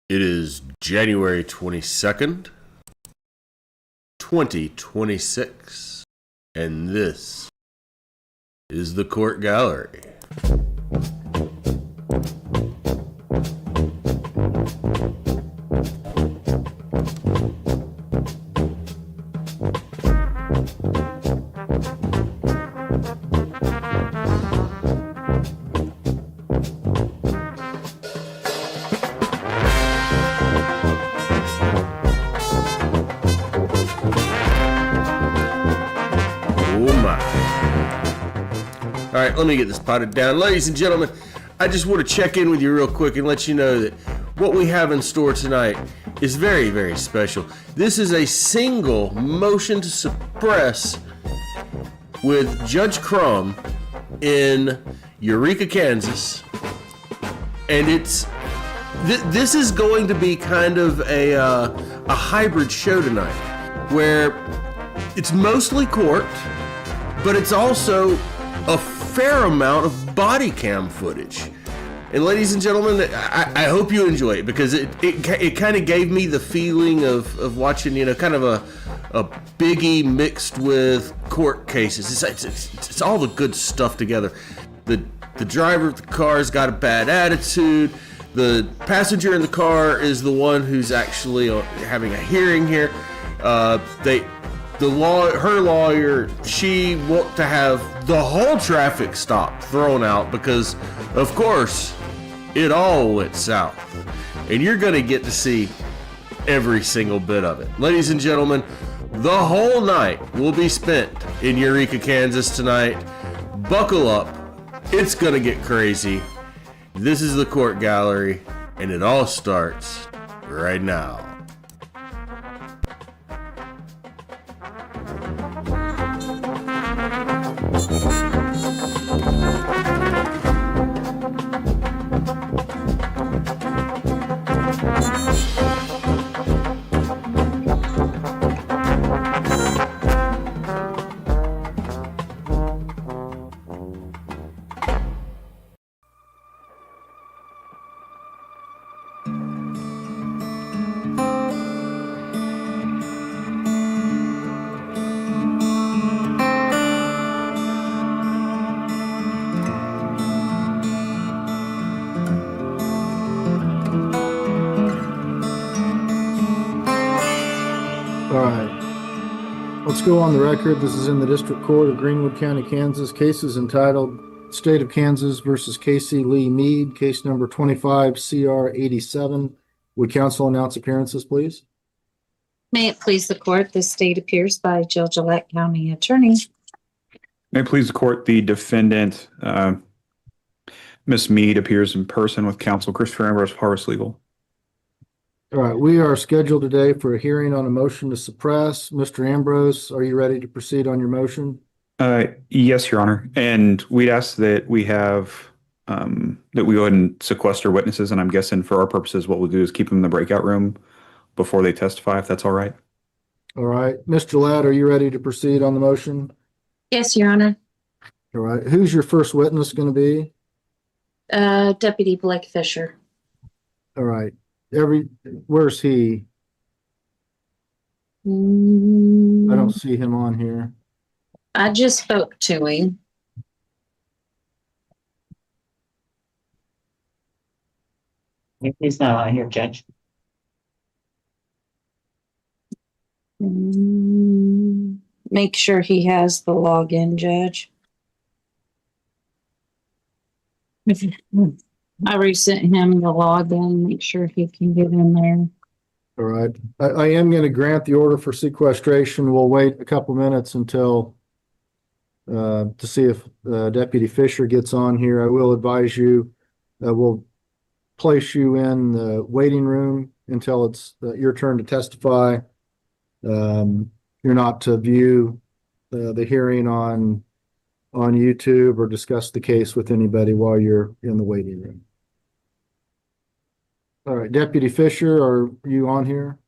It is January 22nd, 2026, and this is the Court Gallery. All right, let me get this potted down. Ladies and gentlemen, I just want to check in with you real quick and let you know that what we have in store tonight is very, very special. This is a single motion to suppress with Judge Crum in Eureka, Kansas. And this is going to be kind of a hybrid show tonight where it's mostly court, but it's also a fair amount of body cam footage. And ladies and gentlemen, I hope you enjoy it, because it kind of gave me the feeling of watching, kind of a Biggie mixed with court cases. It's all the good stuff together. The driver of the car's got a bad attitude. The passenger in the car is the one who's actually having a hearing here. Her lawyer, she wants to have the whole traffic stop thrown out because, of course, it all went south. And you're going to get to see every single bit of it. Ladies and gentlemen, the whole night will be spent in Eureka, Kansas tonight. Buckle up. It's going to get crazy. This is the Court Gallery, and it all starts right now. Go on the record. This is in the District Court of Greenwood County, Kansas. Case is entitled State of Kansas versus Casey Lee Mead, case number 25 CR 87. Would counsel announce appearances, please? May it please the court, this state appears by Jill Gillette, County Attorney. May it please the court, the defendant, Miss Mead, appears in person with counsel Christopher Ambrose, Harvest Legal. All right, we are scheduled today for a hearing on a motion to suppress. Mr. Ambrose, are you ready to proceed on your motion? Yes, Your Honor. And we'd ask that we have, that we go ahead and sequester witnesses. And I'm guessing for our purposes, what we'll do is keep them in the breakout room before they testify, if that's all right. All right. Ms. Gillette, are you ready to proceed on the motion? Yes, Your Honor. All right. Who's your first witness going to be? Deputy Blake Fisher. All right. Where's he? I don't see him on here. I just spoke to him. He's not on here, Judge. Make sure he has the login, Judge. I resent him the login, make sure he can get in there. All right. I am going to grant the order for sequestration. We'll wait a couple minutes until to see if Deputy Fisher gets on here. I will advise you, we'll place you in the waiting room until it's your turn to testify. You're not to view the hearing on YouTube or discuss the case with anybody while you're in the waiting room. All right, Deputy Fisher, are you on here?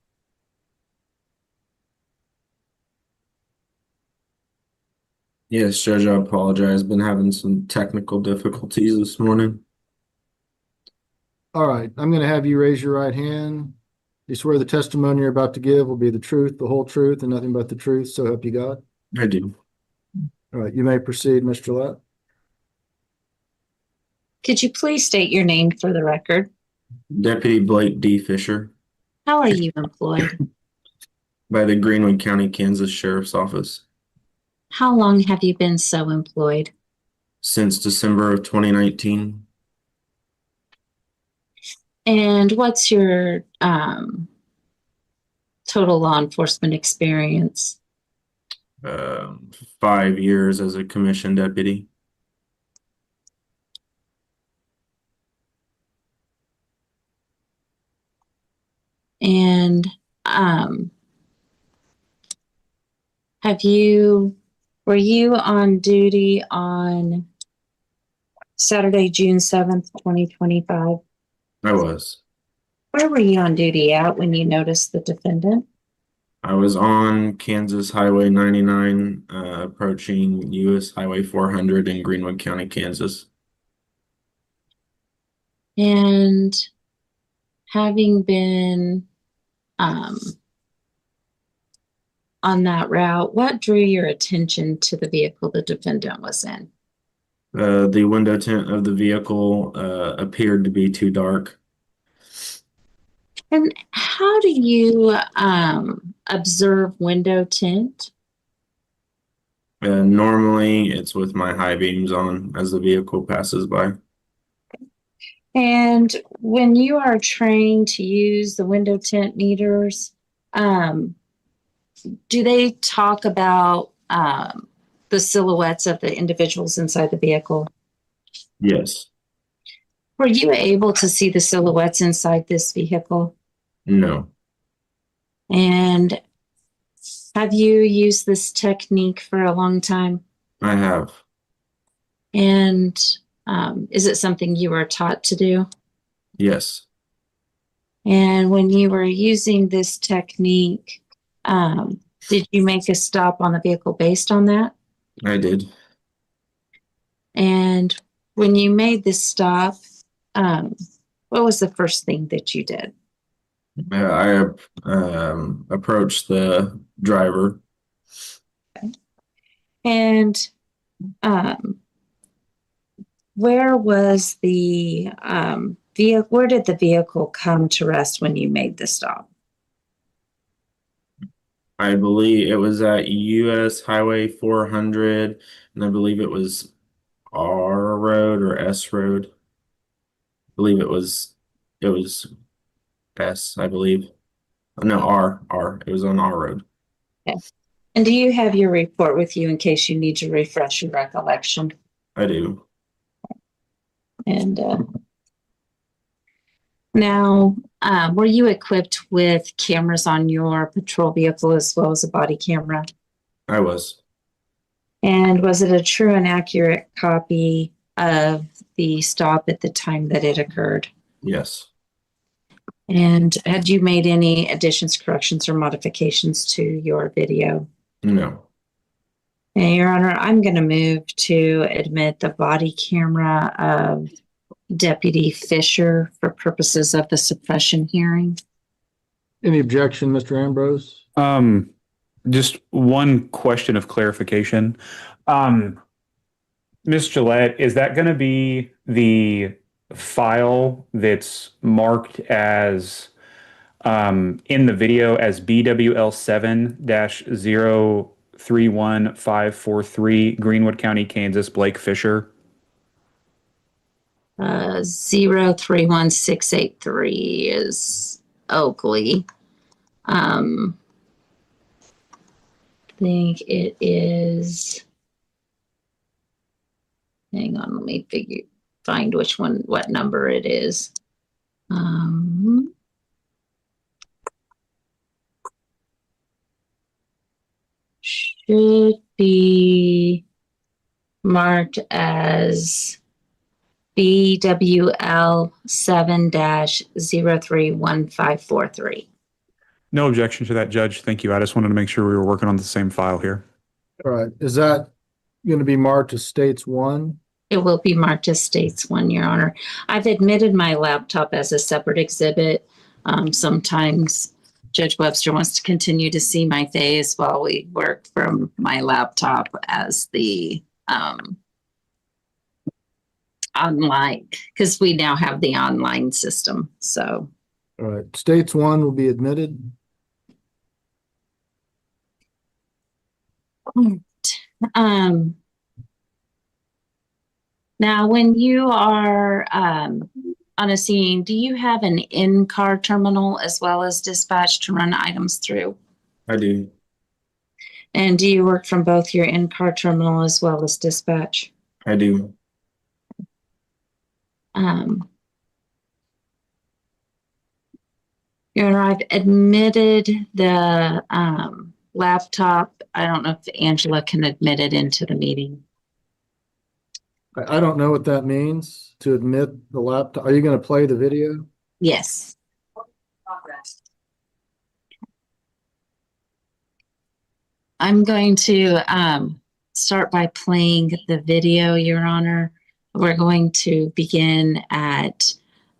Yes, Judge, I apologize. Been having some technical difficulties this morning. All right, I'm going to have you raise your right hand. You swear the testimony you're about to give will be the truth, the whole truth, and nothing but the truth, so help you God. I do. All right, you may proceed, Mr. Gillette. Could you please state your name for the record? Deputy Blake D. Fisher How are you employed? by the Greenwood County, Kansas Sheriff's Office How long have you been so employed? since December of 2019. And what's your total law enforcement experience? 5 years as a commissioned deputy. And were you on duty on Saturday, June 7th, 2025? I was. Where were you on duty at when you noticed the defendant? I was on Kansas Highway 99, approaching US Highway 400 in Greenwood County, Kansas. And having been on that route, what drew your attention to the vehicle the defendant was in? The window tint of the vehicle appeared to be too dark. And how do you observe window tint? Normally, it's with my high beams on as the vehicle passes by. And when you are trained to use the window tint meters, do they talk about the silhouettes of the individuals inside the vehicle? Yes. Were you able to see the silhouettes inside this vehicle? No. And have you used this technique for a long time? I have. And is it something you were taught to do? Yes. And when you were using this technique, did you make a stop on the vehicle based on that? I did. And when you made this stop, what was the first thing that you did? I approached the driver. And where was the vehicle? Where did the vehicle come to rest when you made the stop? I believe it was at US Highway 400, and I believe it was R Road or S Road. I believe it was S, I believe. No, R. It was on R Road. Okay. And do you have your report with you in case you need to refresh your recollection? I do. And now, were you equipped with cameras on your patrol vehicle as well as a body camera? I was. And was it a true and accurate copy of the stop at the time that it occurred? Yes. And had you made any additions, corrections, or modifications to your video? No. And Your Honor, I'm going to move to admit the body camera of Deputy Fisher for purposes of the suppression hearing. Any objection, Mr. Ambrose? Just one question of clarification. Ms. Gillette, is that going to be the file that's marked as in the video as BWL7-031543 Greenwood County, Kansas, Blake Fisher? 031683 is Oakley. I think it is. Hang on, let me find which one, what number it is. Should be marked as BWL 7-031543. No objection to that, Judge. Thank you. I just wanted to make sure we were working on the same file here. All right, is that going to be marked as States 1? It will be marked as States 1, Your Honor. I've admitted my laptop as a separate exhibit. Sometimes Judge Webster wants to continue to see my face while we work from my laptop as the online, because we now have the online system. So, All right, States 1 will be admitted. now when you are on a scene, do you have an in-car terminal as well as dispatch to run items through? I do. And do you work from both your in-car terminal as well as dispatch? I do. Your Honor, I've admitted the laptop. I don't know if Angela can admit it into the meeting. I don't know what that means, to admit the laptop. Are you going to play the video? Yes. I'm going to start by playing the video, Your Honor. We're going to begin at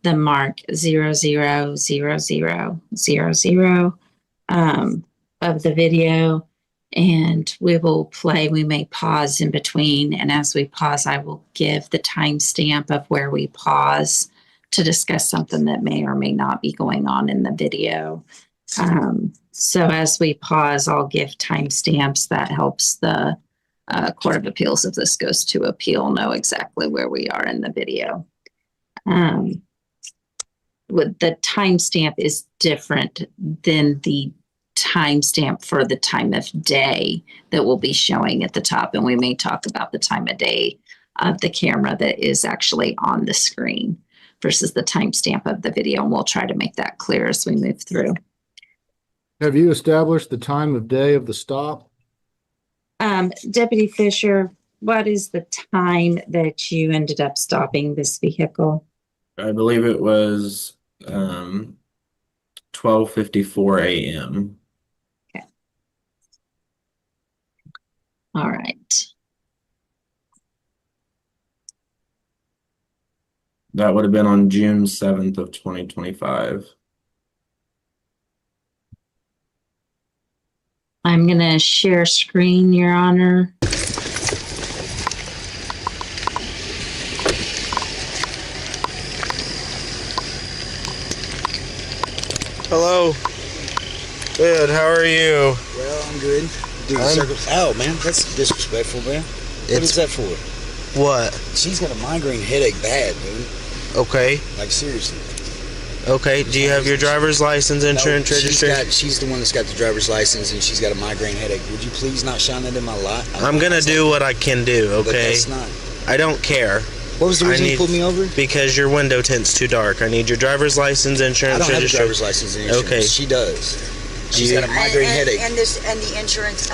the mark 000000 of the video, and we will play. We may pause in between, and as we pause, I will give the timestamp of where we pause to discuss something that may or may not be going on in the video. So as we pause, I'll give timestamps. That helps the Court of Appeals, if this goes to appeal, know exactly where we are in the video. With the timestamp is different than the timestamp for the time of day that will be showing at the top. And we may talk about the time of day of the camera that is actually on the screen versus the timestamp of the video. And we'll try to make that clear as we move through. Have you established the time of day of the stop? Deputy Fisher, what is the time that you ended up stopping this vehicle? I believe it was 12:54 a.m. Okay. All right. That would have been on June 7th of 2025. I'm going to share screen, Your Honor. Hello. Good, how are you? Well, I'm good. Oh, man, that's disrespectful, man. What is that for? What? She's got a migraine headache bad, dude. Okay. Like, seriously. Okay, do you have your driver's license, insurance, registration? She's the one that's got the driver's license, and she's got a migraine headache. Would you please not shine that in my light? I'm gonna do what I can do, But okay? that's not. I don't care. What was the reason you pulled me over? Because your window tint's too dark. I need your driver's license, I insurance, don't have a registration. driver's license and insurance. Okay. She does. She's got a migraine headache. And the insurance,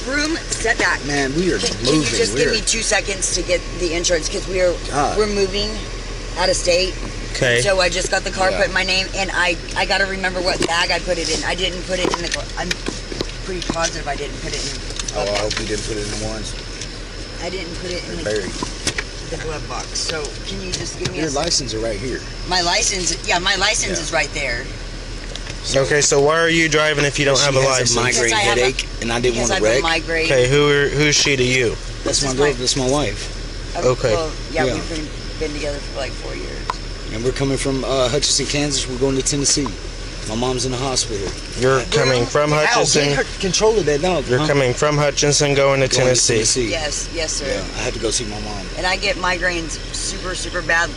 room setback. Man, we are Can moving. you just give me 2 seconds to get the insurance, because we're moving out of state. Okay. So I just got the car, Yeah. put my name, and I got to remember what bag I put it in. I didn't put it in the. I'm pretty positive I didn't put it in. Oh, I hope you didn't put it in the ones. I didn't put it in Buried. the glove box. So can you just give me Your license are right here. my license? Yeah, my license is right there. Okay, so why are you driving if you don't have a She license? has a migraine Because I have a- headache, and I didn't Because want I to have a wreck. migraine. Okay, who's she to you? That's This my is girl. my- That's my wife. Okay. Well, yeah, Yeah. we've been together for like 4 years. And we're coming from Hutchinson, Kansas. We're going to Tennessee. My mom's in the hospital. You're coming from Ow, Hutchinson. get her control of that dog. You're coming from Hutchinson going to Going to Tennessee. Yes, sir. Yeah, I had to go see my mom. And I get migraines super bad.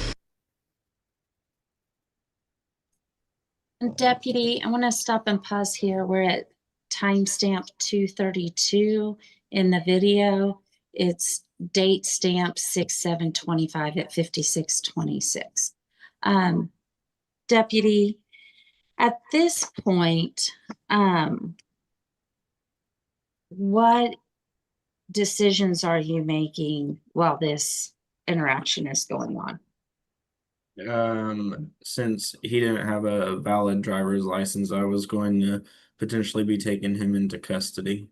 Deputy, I want to stop and pause here. We're at timestamp 232 in the video. It's date stamp 6/7/25 at 56:26. Deputy, at this point, what decisions are you making while this interaction is going on? Since he didn't have a valid driver's license, I was going to potentially be taking him into custody.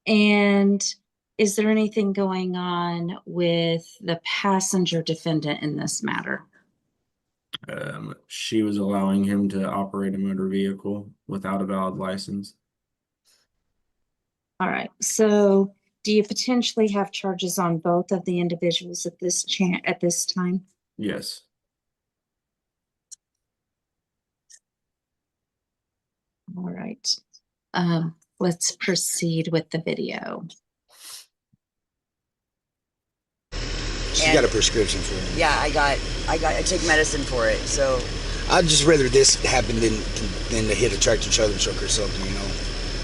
And Is there anything going on with the passenger defendant in this matter? She was allowing him to operate a motor vehicle without a valid license. All right, so do you potentially have charges on both of the individuals at this time? Yes. All right, let's proceed with the video. She got a prescription for it. Yeah, I take medicine for it, so. I'd just rather this happen than to hit a tractor trailer truck or something, you know.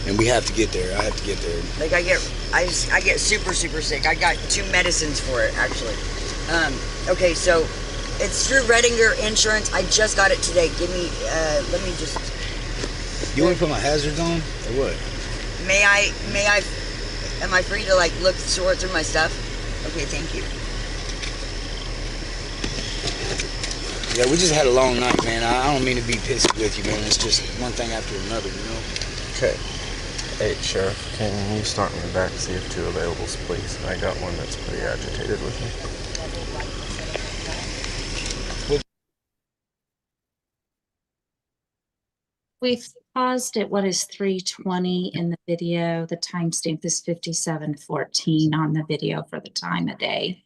And we have to get there. I have to get there. Like I get super sick. I got 2 medicines for it actually. Okay, so it's through Reddinger Insurance. I just got it today. Give me, let me just. You want to put my hazards on or what? Am I free to like sort through my stuff? Okay, thank you. Yeah, we just had a long night, man. I don't mean to be pissy with you, man. It's just one thing after another, you know? Okay. Hey, Sheriff, can you start in the back and see if 2 availables, please? I got one that's pretty agitated with me. We've paused at what is 3:20 in the video. The timestamp is 57:14 on the video for the time of day.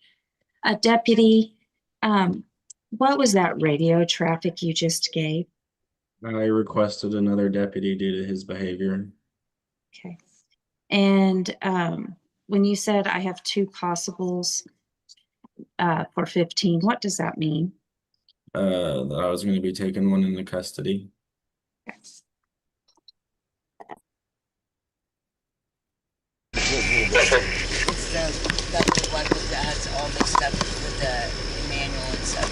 Deputy, what was that radio traffic you just gave? I requested another deputy due to his behavior. Okay. And when you said I have 2 possibles for 15, what does that mean? That I was going to be taking one into custody. Okay. It's that little black book that has all this stuff with the manual and stuff.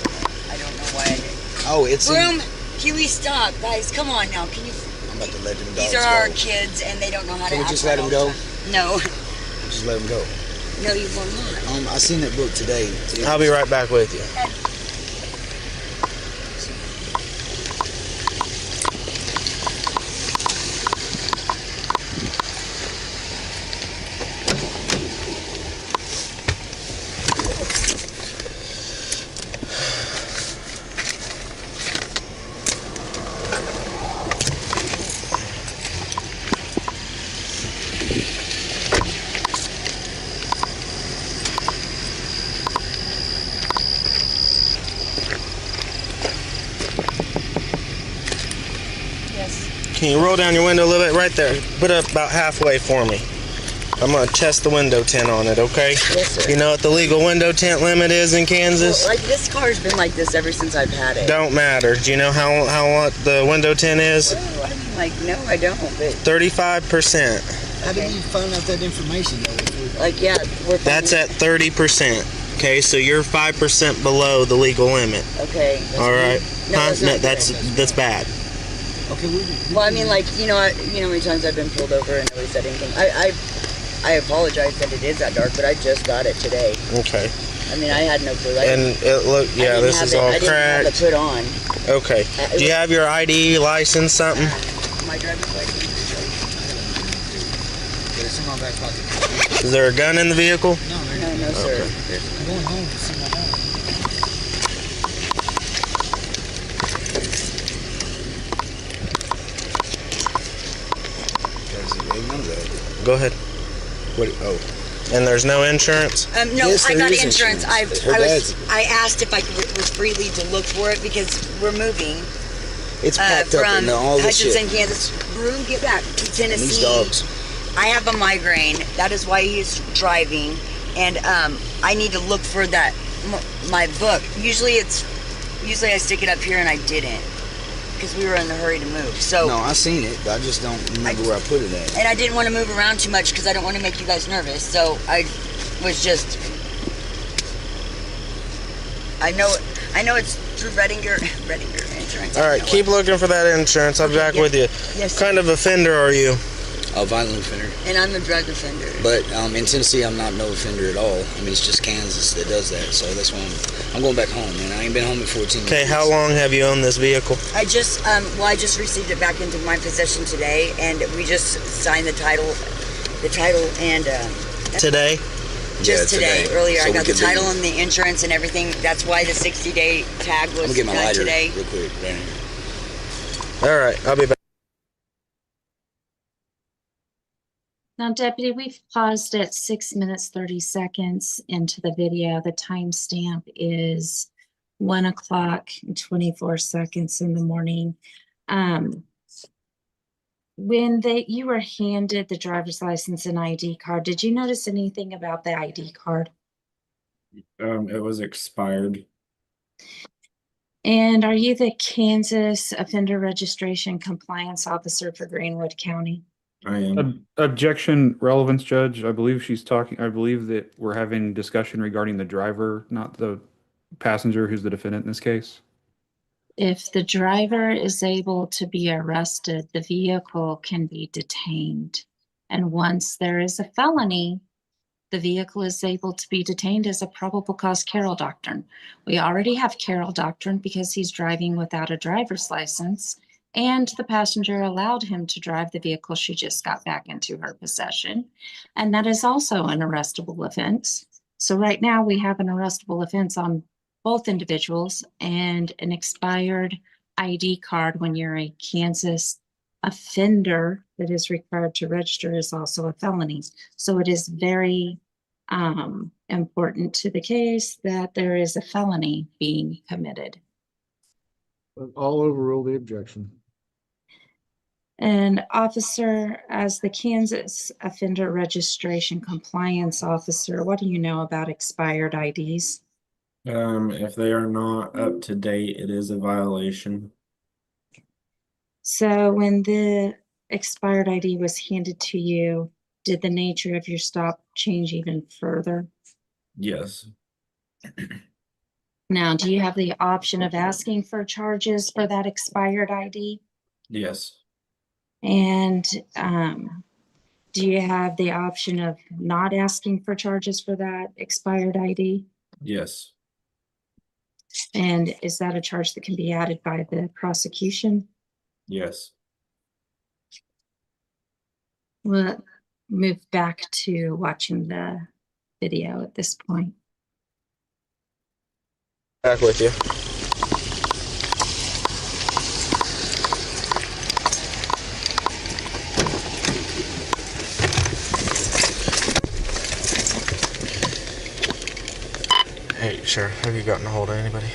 I don't know why I did. Oh, it's Crum, can we stop, guys? Come on now. Can you? I'm about to let them dogs These are go. our kids, and they don't know how to. Can we act just let all them go? the time. No, Just let them go. no, you will not. I seen that book today. I'll be right back with you. Can you roll down your window a little bit right there? Put it about halfway for me. I'm going to test the window tint on it, okay? Yes, sir. You know what the legal window tint limit is in Kansas? Well, like this car's been like this ever since I've had it. Don't matter. Do you know how what the window tint is? Oh, I mean, like, no, I don't. But 35%. How did you find out that information, though? like, yeah, we're. That's at 30%. Okay, so you're 5% below the legal limit. Okay. All right. No, that's not That's bad. Okay, well, I mean, like, you know how many times I've been pulled over and nobody said anything. I apologize that it is that dark, but I just got it today. Okay. I mean, I had no clue. And it look, yeah, this is all I didn't have cracked. it put on. Okay. Do you have your ID, license, something? My driver's license. It's in my back pocket. Is there a gun in the vehicle? No, No, sir. I'm going home to see my mom. Go ahead. What? Oh. And there's no insurance? No, Yes, I there got is insurance. insurance. I asked if I was freely to look for it because we're moving It's packed up from in all this Hutchinson, shit. Kansas. Broom, get back to And Tennessee. these dogs. I have a migraine. That is why he's driving, and I need to look for that my book. Usually I stick it up here, and I didn't because we were in a hurry to move. So No, I seen it, but I just don't remember where I put it at. and I didn't want to move around too much because I don't want to make you guys nervous. So I was just. I know it's through Reddinger Insurance. All right, keep looking for that insurance. I'll be back with you. Yes, What kind of offender are you? A violent offender. And I'm a drug offender. But in Tennessee, I'm not no offender at all. I mean, it's just Kansas that does that. So that's why I'm going back home, man. I ain't been home in 14 Okay, years. how long have you owned this vehicle? I just received it back into my possession today, and we just signed the title and Today? Just today, earlier. So I we got the could title leave. and the insurance and everything. That's why the 60-day tag I'm gonna was get my done lighter today. real quick. Right here. All right, I'll be back. Now, Deputy, we've paused at 6 minutes, 30 seconds into the video. The timestamp is 1 o'clock and 24 seconds in the morning. When you were handed the driver's license and ID card, did you notice anything about the ID card? It was expired. And are you the Kansas Offender Registration Compliance Officer for Greenwood County? I am. Objection, relevance, Judge. I believe I believe that we're having discussion regarding the driver, not the passenger who's the defendant in this case. If the driver is able to be arrested, the vehicle can be detained. And once there is a felony, the vehicle is able to be detained as a probable cause Carroll doctrine. We already have Carroll doctrine because he's driving without a driver's license, and the passenger allowed him to drive the vehicle she just got back into her possession. And that is also an arrestable offense. So right now we have an arrestable offense on both individuals, and an expired ID card when you're a Kansas offender that is required to register is also a felony. So it is very important to the case that there is a felony being committed. I'll overrule the objection. And officer, as the Kansas Offender Registration Compliance Officer, what do you know about expired IDs? If they are not up to date, it is a violation. So when the expired ID was handed to you, did the nature of your stop change even further? Yes. Now, do you have the option of asking for charges for that expired ID? Yes. And do you have the option of not asking for charges for that expired ID? Yes. And is that a charge that can be added by the prosecution? Yes. We'll move back to watching the video at this point. Back with you. Hey, Sheriff, have you gotten a hold of anybody?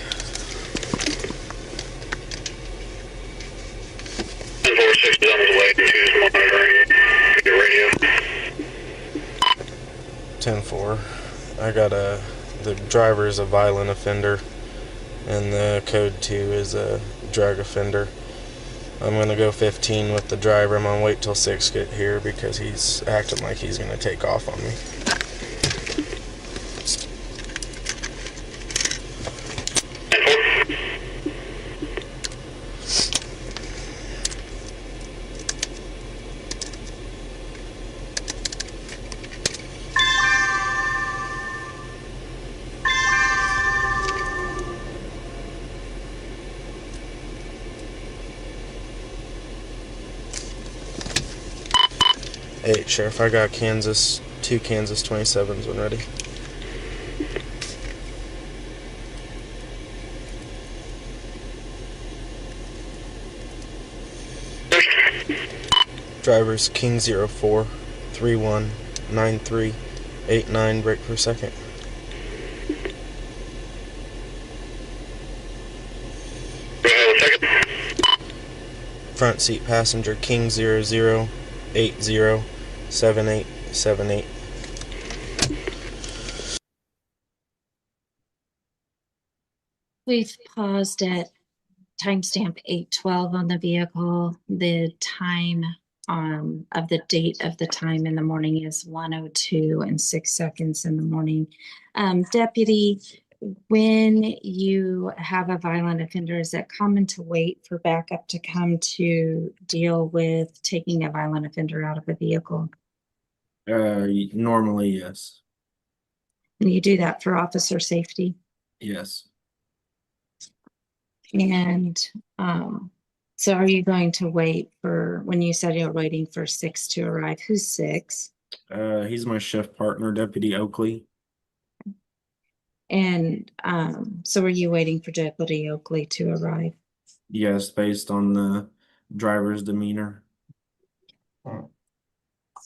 460 is on his way to monitoring your radio. 10-4. I got the driver is a violent offender, and the code 2 is a drug offender. I'm gonna go 15 with the driver. I'm gonna wait till 6 get here because he's acting like he's gonna take off on me. Hey, Sheriff, I got Kansas, 2 Kansas 27s when ready. Drivers King 04 31 93 89 brake per second. Go ahead, 1 second. Front seat passenger King 00 80 7878. We've paused at timestamp 8:12 on the vehicle. The time of the date of the time in the morning is 1:02 and 6 seconds in the morning. Deputy, when you have a violent offender, is it common to wait for backup to come to deal with taking a violent offender out of a vehicle? Normally, yes. And you do that for officer safety? Yes. And so are you going to wait for, when you said you're waiting for 6 to arrive, who's 6? He's my shift partner, Deputy Oakley. And so were you waiting for Deputy Oakley to arrive? Yes, based on the driver's demeanor.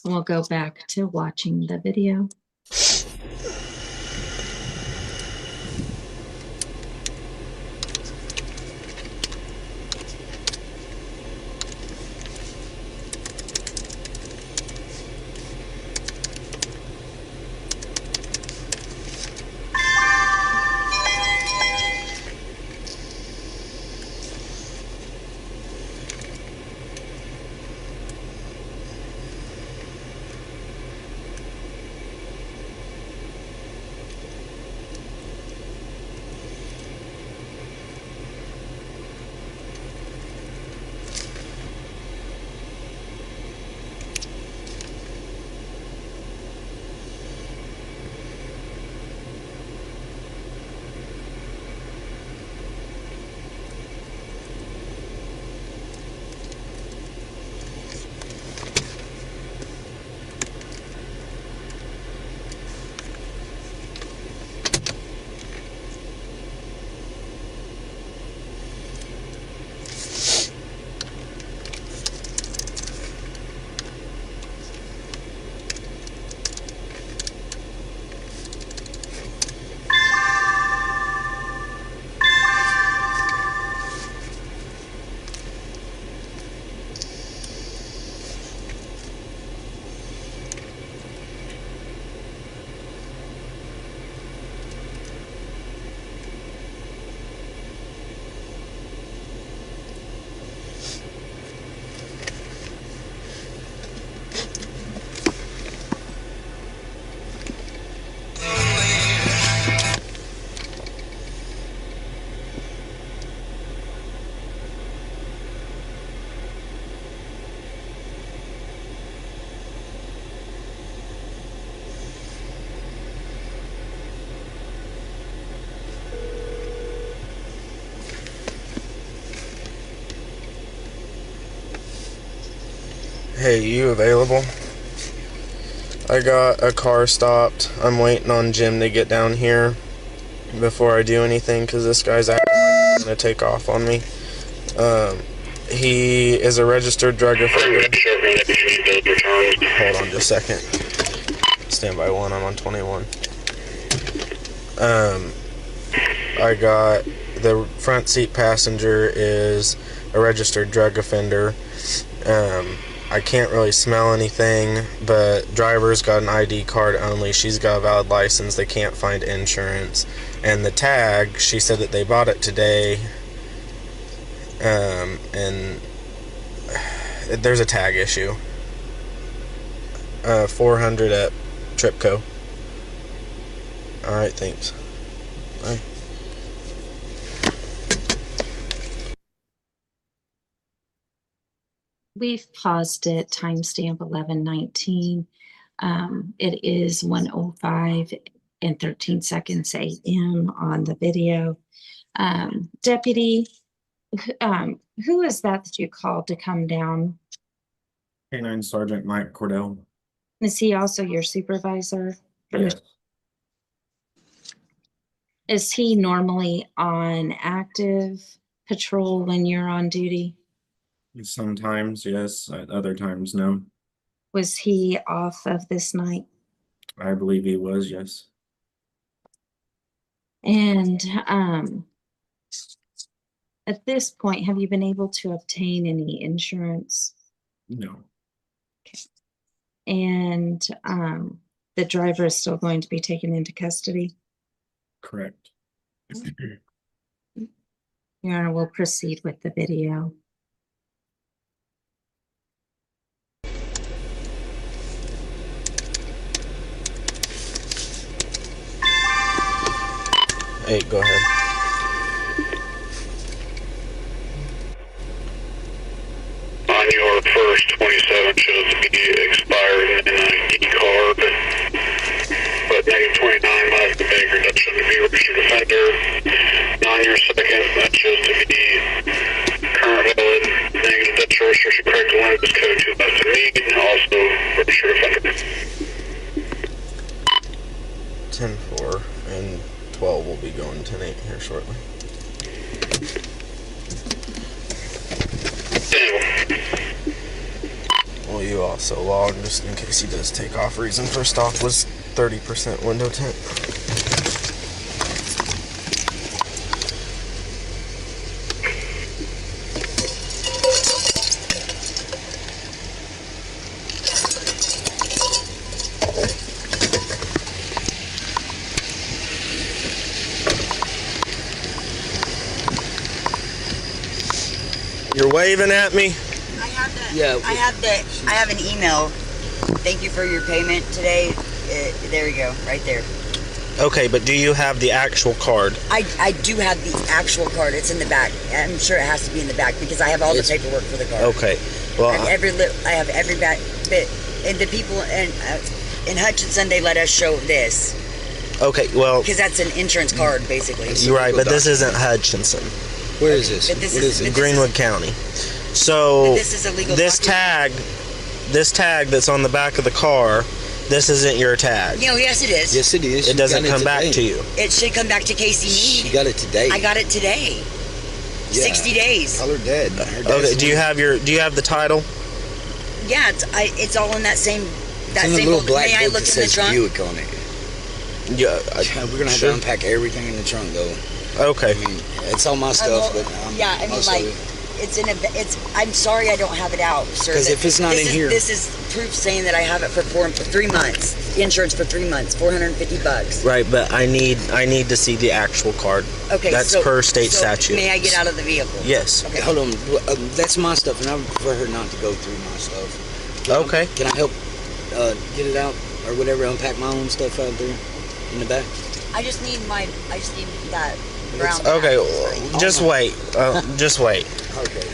We'll go back to watching the video. Hey, you available? I got a car stopped. I'm waiting on Jim to get down here before I do anything because this guy's acting like he's gonna take off on me. He is a registered drug offender. Hold on just a second. Stand by one, I'm on 21. I got the front seat passenger is a registered drug offender. I can't really smell anything, but driver's got an ID card only. She's got a valid license. They can't find insurance. And the tag, she said that they bought it today. And there's a tag issue. 400 at Tripco. Alright, thanks. Bye. We've paused it, timestamp 11:19. It is 1:05 and 13 seconds AM on the video. Deputy, who is that you called to come down? K9 Sergeant Mike Cordell. Is he also your supervisor? Yes. Is he normally on active patrol when you're on duty? Sometimes, yes. At other times, no. Was he off of this night? I believe he was, yes. And at this point, have you been able to obtain any insurance? No. And the driver is still going to be taken into custody? Correct. Your Honor, we'll proceed with the video. Hey, go ahead. On your first 27 shows to be expired in an ID card, but negative 29 might be bigger, that shows to be registered offender. And on your second, that shows to be current valid, negative, that's registered correct to limit this code to less than Mead, and also registered offender. 10-8 here shortly. Well, you also log just in case he does take off. Reason for stop was 30% window tint. You're waving at me? I have the. Yeah. I have an email. Thank you for your payment today. There you go, right there. Okay, but do you have the actual card? I do have the actual card. It's in the back. I'm sure it has to be in the back because I have all the paperwork for the card. Okay. Well, I have every bit. And the people in Hutchinson, they let us show this okay, well, because that's an insurance card, basically. you're right, but this isn't Hutchinson. Where is this? But this What is- is it? Greenwood County. So But this is a legal this document. tag that's on the back of the car, this isn't your tag. No, yes, it is. Yes, it is. It She doesn't got come back today. to you. It should come back to Casey She Mead. got it today. I got it today. Yeah. 60 days. Tell her dad. Her dad's Okay, do you have the title? Yeah, it's all in that same. It's in the little black May I book look that in the says trunk? Buick on it. Yeah. We're gonna have Sure. to unpack everything in the trunk, though. Okay. I mean, it's all my stuff, but yeah, I mean, most like, of it. it's. I'm sorry, I don't have it out, sir. 'Cause if it's not in here- this is proof saying that I have it for 3 months. Insurance for 3 months, $450. Right, but I need to see the actual card. Okay, That's so, per state so statute. May I get out of the vehicle? Yes. Okay. Hold on, that's my stuff, and I would prefer her not to go through my stuff. Okay. Can I help get it out or whatever? Unpack my own stuff out there in the back. I just need that brown. Okay, bag. well, just wait. Just wait. Okay.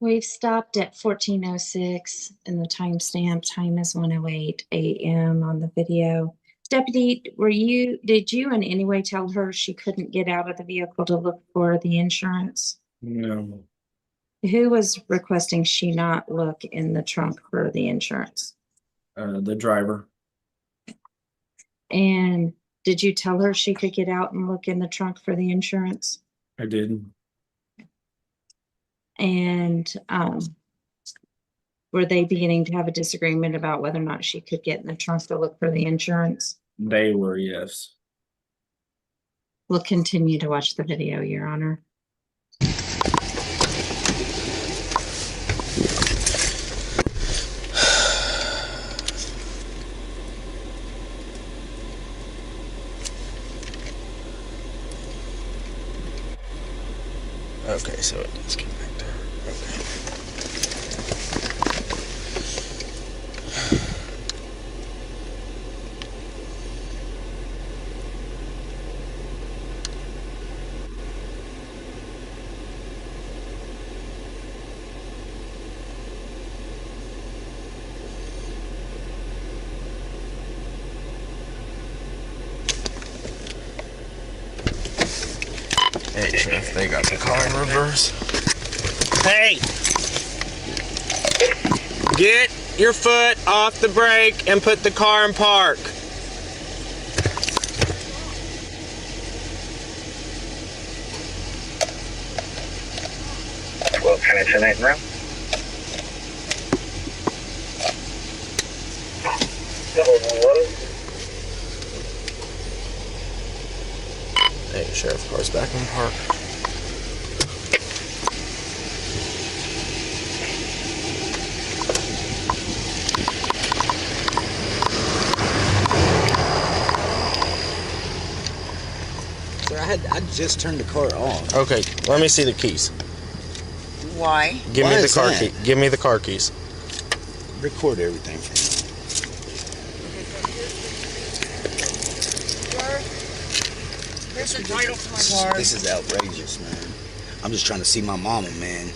We've stopped at 14:06 and the timestamp time is 1:08 a.m. on the video. Deputy, did you in any way tell her she couldn't get out of the vehicle to look for the insurance? No. Who was requesting she not look in the trunk for the insurance? The driver. And did you tell her she could get out and look in the trunk for the insurance? I did. And were they beginning to have a disagreement about whether or not she could get in the trunk to look for the insurance? They were, yes. We'll continue to watch the video, Your Honor. Okay, so it does connect there. Okay. Hey, Sheriff, they got the car in reverse. Hey! Get your foot off the brake and put the car in park. Well, can I turn that around? Hey, Sheriff, car's back in park. Sir, I just turned the car off. Okay, let me see the keys. Why? Give Why me the is car that? key. Give me the car keys. Record everything for me. Here's the title to my car. This is outrageous, man. I'm just trying to see my mama, man.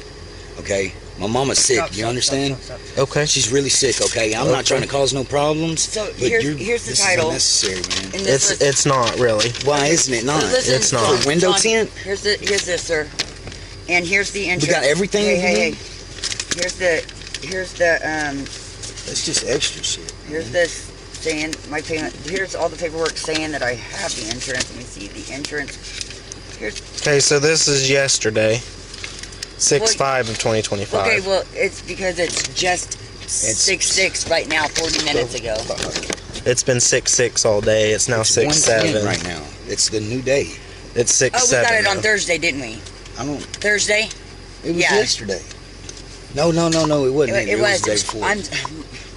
Okay? My mama's sick, you understand? Okay. She's really sick, okay? I'm not trying to cause no problems. So but here's you're- the this title. is unnecessary, man. And this It's not really. Why isn't it not? Listen, It's not. For window John, tint? Here's this, sir. And here's the insurance. We got everything. Hey. Here's the That's just extra shit. Here's this saying my payment. Here's all the paperwork saying that I have the insurance. Let me see the insurance. Okay, so this is yesterday, 6/5 of 2025. Okay, well, it's because it's just 6/6 right now, 40 minutes ago. It's been 6/6 all day. It's now 6/7 right now. It's the new day. It's 6/7. Oh, we got it on Thursday, didn't we? I don't. Thursday? It was Yeah. yesterday. No, it wasn't. It was was. the day before.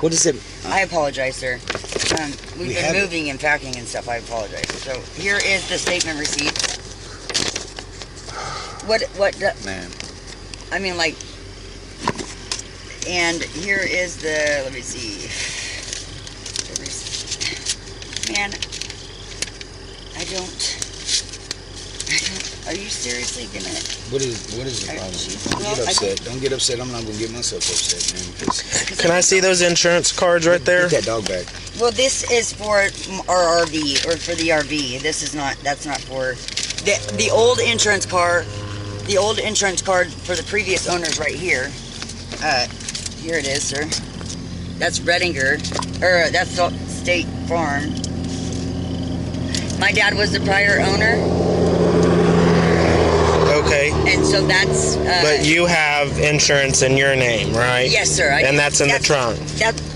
What is it? I apologize, sir. We've We been have it. moving and packing and stuff. I apologize. So here is the statement receipt. Man. I mean, like, and here is the, let me see. Man, I don't, are you seriously gonna? What is the problem? Don't get upset. Don't get upset. I'm not gonna get myself upset, man. 'cause- Can I see those insurance cards right there? Get that dog back. Well, this is for our RV, or for the RV. This is not, that's not for, the old insurance car, the old insurance card for the previous owners right here. Here it is, sir. That's Redinger, or that's State Farm. My dad was the prior owner. Okay. And so that's... But you have insurance in your name, right? Yes, sir. And that's in the trunk.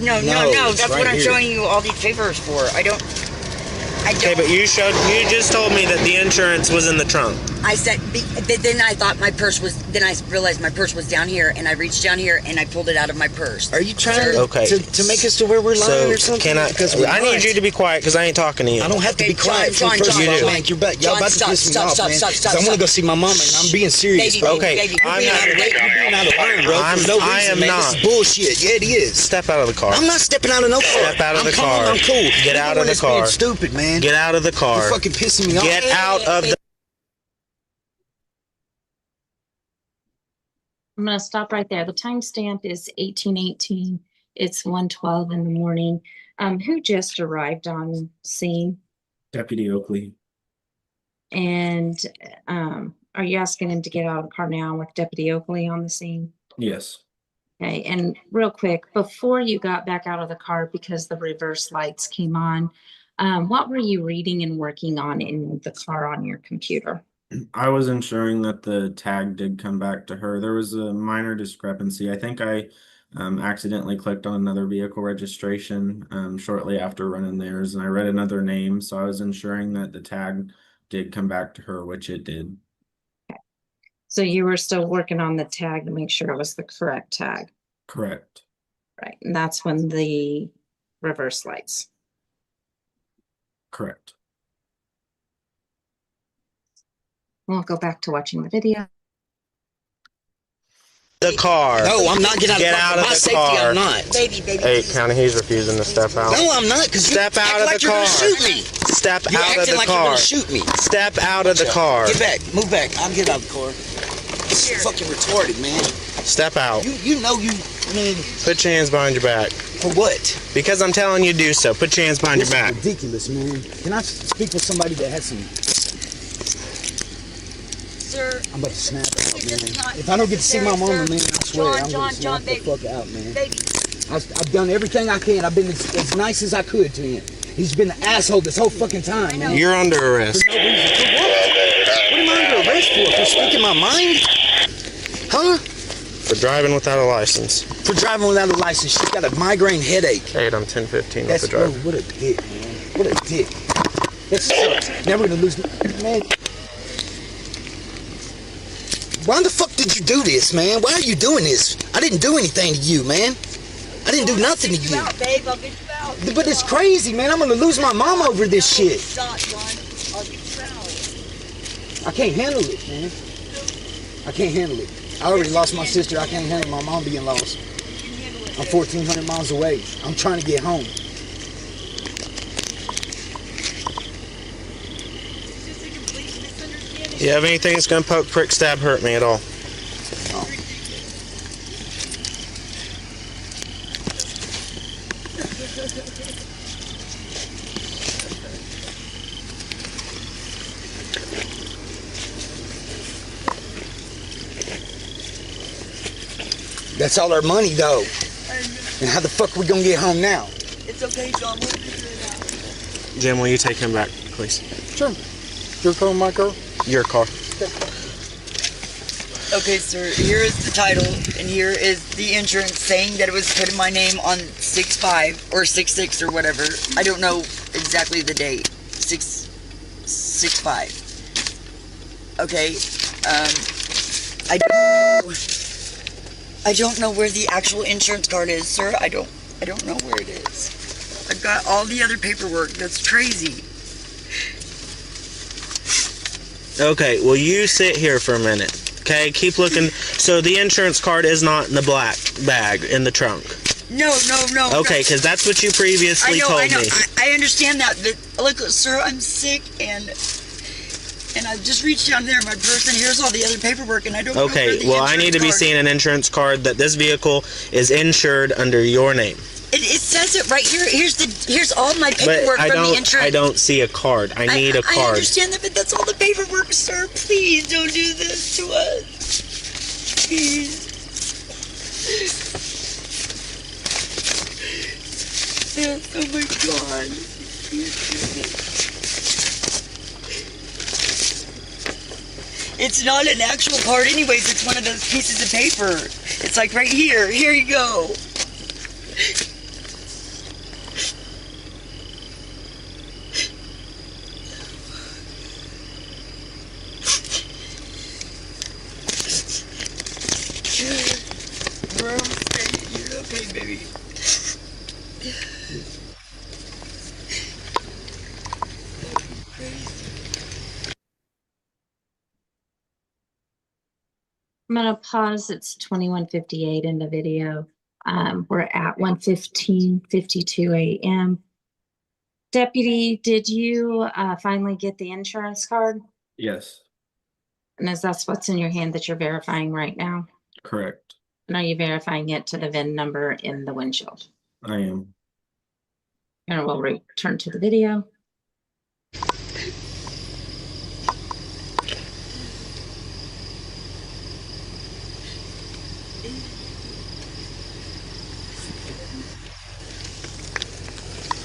No, it's that's right what I'm here. showing you all these papers for. I don't... Okay, but you just told me that the insurance was in the trunk. I said, then I thought my purse was, then I realized my purse was down here, and I reached down here, and I pulled it out of my purse. Are you trying Okay. to make us to where we're lying or something? Can I? Because we're I need not. you to be quiet because I ain't talking to you. I don't have to be Okay, quiet. John, First of all, John, man, y'all about to John, piss me off, man. stop, 'Cause I want to go see my mama, and I'm being serious, Baby, bro. Okay, baby, You're I'm being not. out of line, bro. I'm- For no I reason, am man. not. This is bullshit. Yeah, it is. Step out of the car. I'm not stepping out of no car. Step out of the I'm calm, car. I'm cool. Get out of the car. Being stupid, man. Get out of the car. You're fucking pissing me off. Get out of the. I'm going to stop right there. The timestamp is 1818. It's 1:12 in the morning. Who just arrived on scene? Deputy Oakley. And are you asking him to get out of the car now with Deputy Oakley on the scene? Yes. Okay, and real quick, before you got back out of the car because the reverse lights came on, what were you reading and working on in the car on your computer? I was ensuring that the tag did come back to her. There was a minor discrepancy. I think I accidentally clicked on another vehicle registration shortly after running theirs, and I read another name, so I was ensuring that the tag did come back to her, which it did. So you were still working on the tag to make sure it was the correct tag, Correct. right? And that's when the reverse lights. Correct. We'll go back to watching the video. The car. No, I'm not getting out of the Get car. out For of my the safety, car. I'm not. Baby, Hey, please. County, he's refusing to step out. No, I'm not. Because you Step out act of like the you're gonna car. shoot me. Step You're out of acting the like you're car. gonna shoot me. Step out of the car. Get back. Move back. I'll get out of the car. This is fucking retarded, man. Step out. You know you, man. Put your hands behind your back. For what? Because I'm telling you to do so. Put your hands behind your This back. is ridiculous, man. Can I speak with somebody that has some... Sir, I'm about to snap out, This is man. not If I don't get to see my mama, necessary, man, I swear, I'm John, gonna snap the baby. fuck out, man. baby. I've done everything I can. I've been as nice as I could to him. He's been an asshole this whole fucking time, man. You're under arrest. For no reason. For what? What am I under arrest for? For speaking my mind? Huh? For driving without a license. For driving without a license. She's got a migraine headache. 8 on 1015 with That's the driver. what a dick, man. What a dick. That sucks. Never gonna lose, man. Why the fuck did you do this, man? Why are you doing this? I didn't do anything to you, man. I didn't do nothing to you. Out, babe. I'll get you out. But it's crazy, man. I'm gonna lose my mom over this shit. Stop, John. I'll get you out. I can't handle it, man. I can't handle it. I already lost my sister. I can't handle my mom being lost. I'm 1,400 miles away. I'm trying to get home. You have anything that's gonna poke, prick, stab, hurt me at all? That's all our money, though. And how the fuck are we gonna get home now? It's okay, John. We'll figure it out. Jim, will you take him back, please? Sure. Your car, my car? Your car. Okay, sir, here is the title, and here is the insurance saying that it was put in my name on 6/5 or 6/6 or whatever. I don't know exactly the date. 6/5. Okay, I don't know where the actual insurance card is, sir. I don't know where it is. I've got all the other paperwork. That's crazy. Okay, well, you sit here for a minute. Okay, keep looking. So the insurance card is not in the black bag in the trunk. No. Okay, because that's what you previously told me. I understand that, but look, sir, I'm sick, and I just reached down there in my purse, and here's all the other paperwork, and I don't know where Okay, the well, I insurance need to be card seeing an insurance card that this vehicle is insured under your name. It says it right here. Here's all my But paperwork from the insurance. I don't see a card. I need a card. I understand that, but that's all the paperwork, sir. Please don't do this to us. Please. Yes, oh my God. It's not an actual card anyways. It's one of those pieces of paper. It's like right here. Here you go. You're okay, baby. I'm going to pause. It's 21:58 in the video. We're at 1:52 a.m. Deputy, did you finally get the insurance card? Yes, And is that what's in your hand that you're verifying right now? correct. And are you verifying it to the VIN number in the windshield? I am. And we'll return to the video.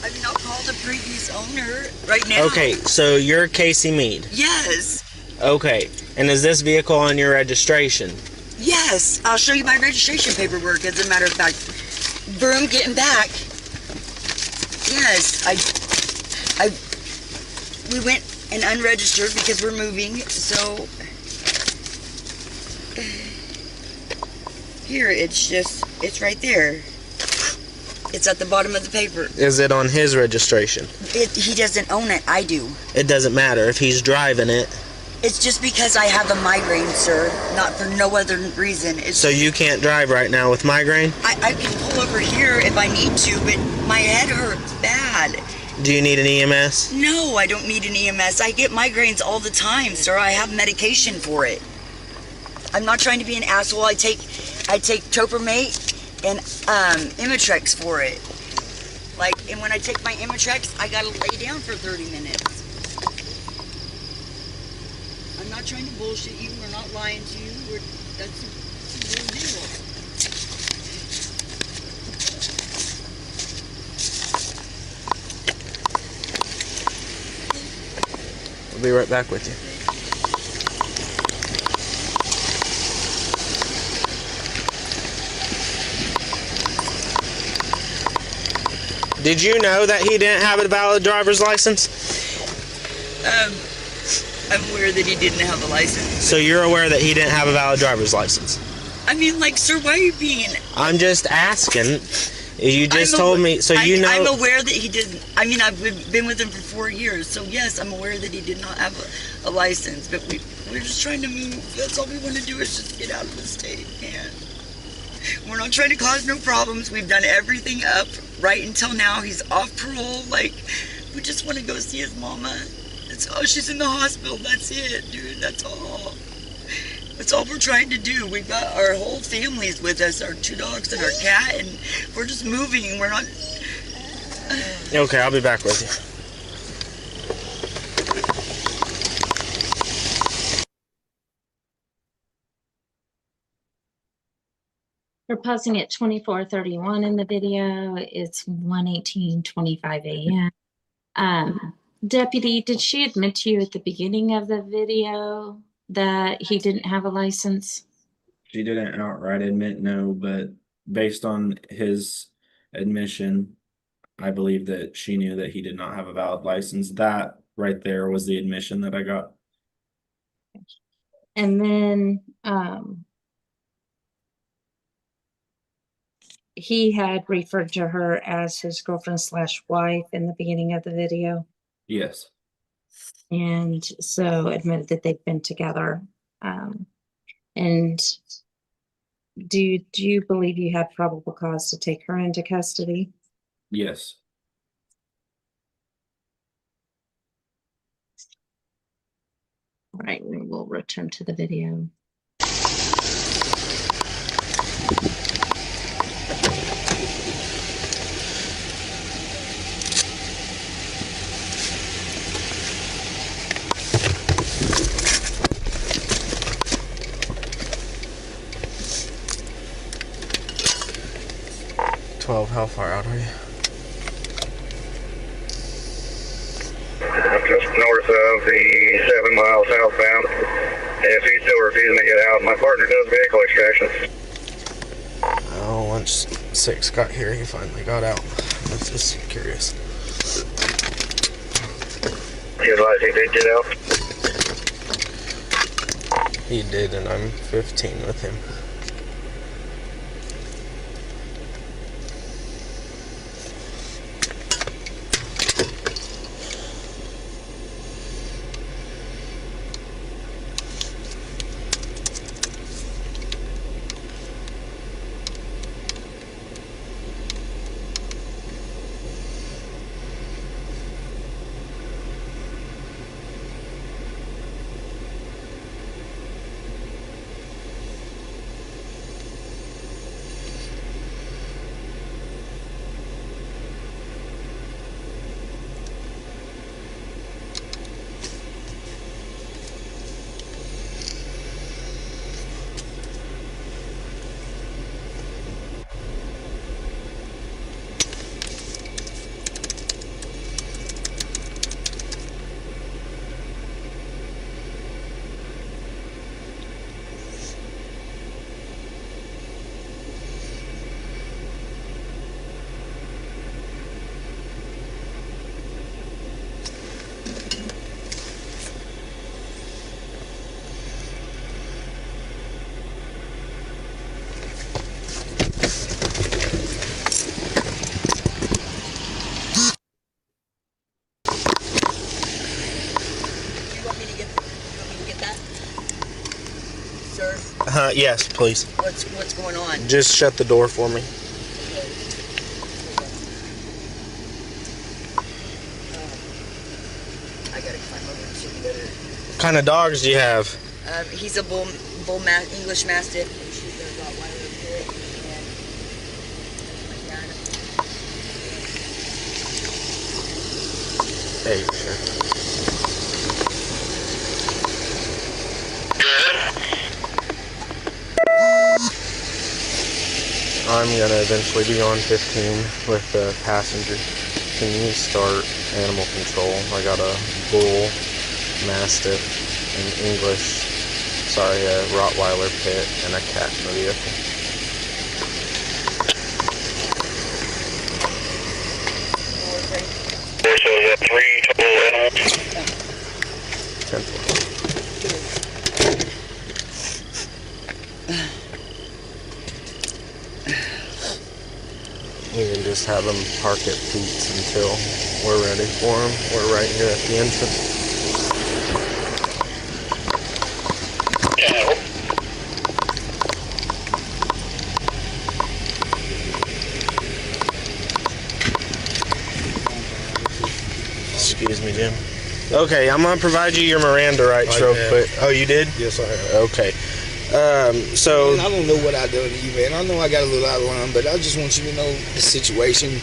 I mean, I'll call the previous owner right now. Okay, so you're Casey Mead. Yes. Okay, and is this vehicle on your registration? Yes. I'll show you my registration paperwork, as a matter of fact. Broom getting back. Yes. We went and unregistered because we're moving, so. Here, it's right there. It's at the bottom of the paper. Is it on his registration? He doesn't own it, I do. It doesn't matter if he's driving it. It's just because I have a migraine, sir. Not for no other reason. So you can't drive right now with migraine? I can pull over here if I need to, but my head hurts bad. Do you need an EMS? No, I don't need an EMS. I get migraines all the time, sir. I have medication for it. I'm not trying to be an asshole. I take Topramate and Imitrex for it. And when I take my Imitrex, I gotta lay down for 30 minutes. I'm not trying to bullshit you. We're not lying to you. That's a real deal. I'll be right back with you. Did you know that he didn't have a valid driver's license? I'm aware that he didn't have a license. So you're aware that he didn't have a valid driver's license? I mean, sir, why are you being... I'm just asking. You just told me, so you know... I'm aware that he didn't... I mean, I've been with him for 4 years, so yes, I'm aware that he did not have a license, but we're just trying to move. That's all we want to do is just get out of the state, and we're not trying to cause no problems. We've done everything up right until now. He's off parole. We just want to go see his mama. She's in the hospital. That's it, dude. That's all. That's all we're trying to do. We've got our whole families with us, our 2 dogs and our cat, and we're just moving. We're not... Okay, I'll be back with you. We're pausing at 24:31 in the video. It's 1:18:25 a.m. Deputy, did she admit to you at the beginning of the video that he didn't have a license? She didn't outright admit no, but based on his admission, I believe that she knew that he did not have a valid license. That right there was the admission that I got. And then he had referred to her as his girlfriend / wife in the beginning of the video. Yes. And so admitted that they've been together. And do you believe you had probable cause to take her into custody? Yes. All right, we will return to the video. How far out are you? Just north of the 7 miles southbound. If he's still refusing to get out, my partner does vehicle extractions. Oh, once 6 got here, he finally got out. I was just curious. You realize he did get out? He did, and I'm 15 with him. Yes, please. What's going on? Just shut the door for me. I gotta climb over and see better. What kind of dogs do you have? He's a English Mastiff. She's a Rottweiler pit. Hey, sure. I'm gonna eventually be on 15 with the passenger. Can you start animal control? I got a bull, mastiff, an Rottweiler pit, and a cat in the vehicle. So is that 3 total animals? 10. We can just have them park at Pete's until we're ready for them. We're right here at the entrance. Yeah. Excuse me, Jim. Okay, I'm gonna provide you your Miranda rights real quick. Oh, you did? Yes, I have. Okay. So Man, I don't know what I done to you, man. I know I got a little out of line, but I just want you to know the situation.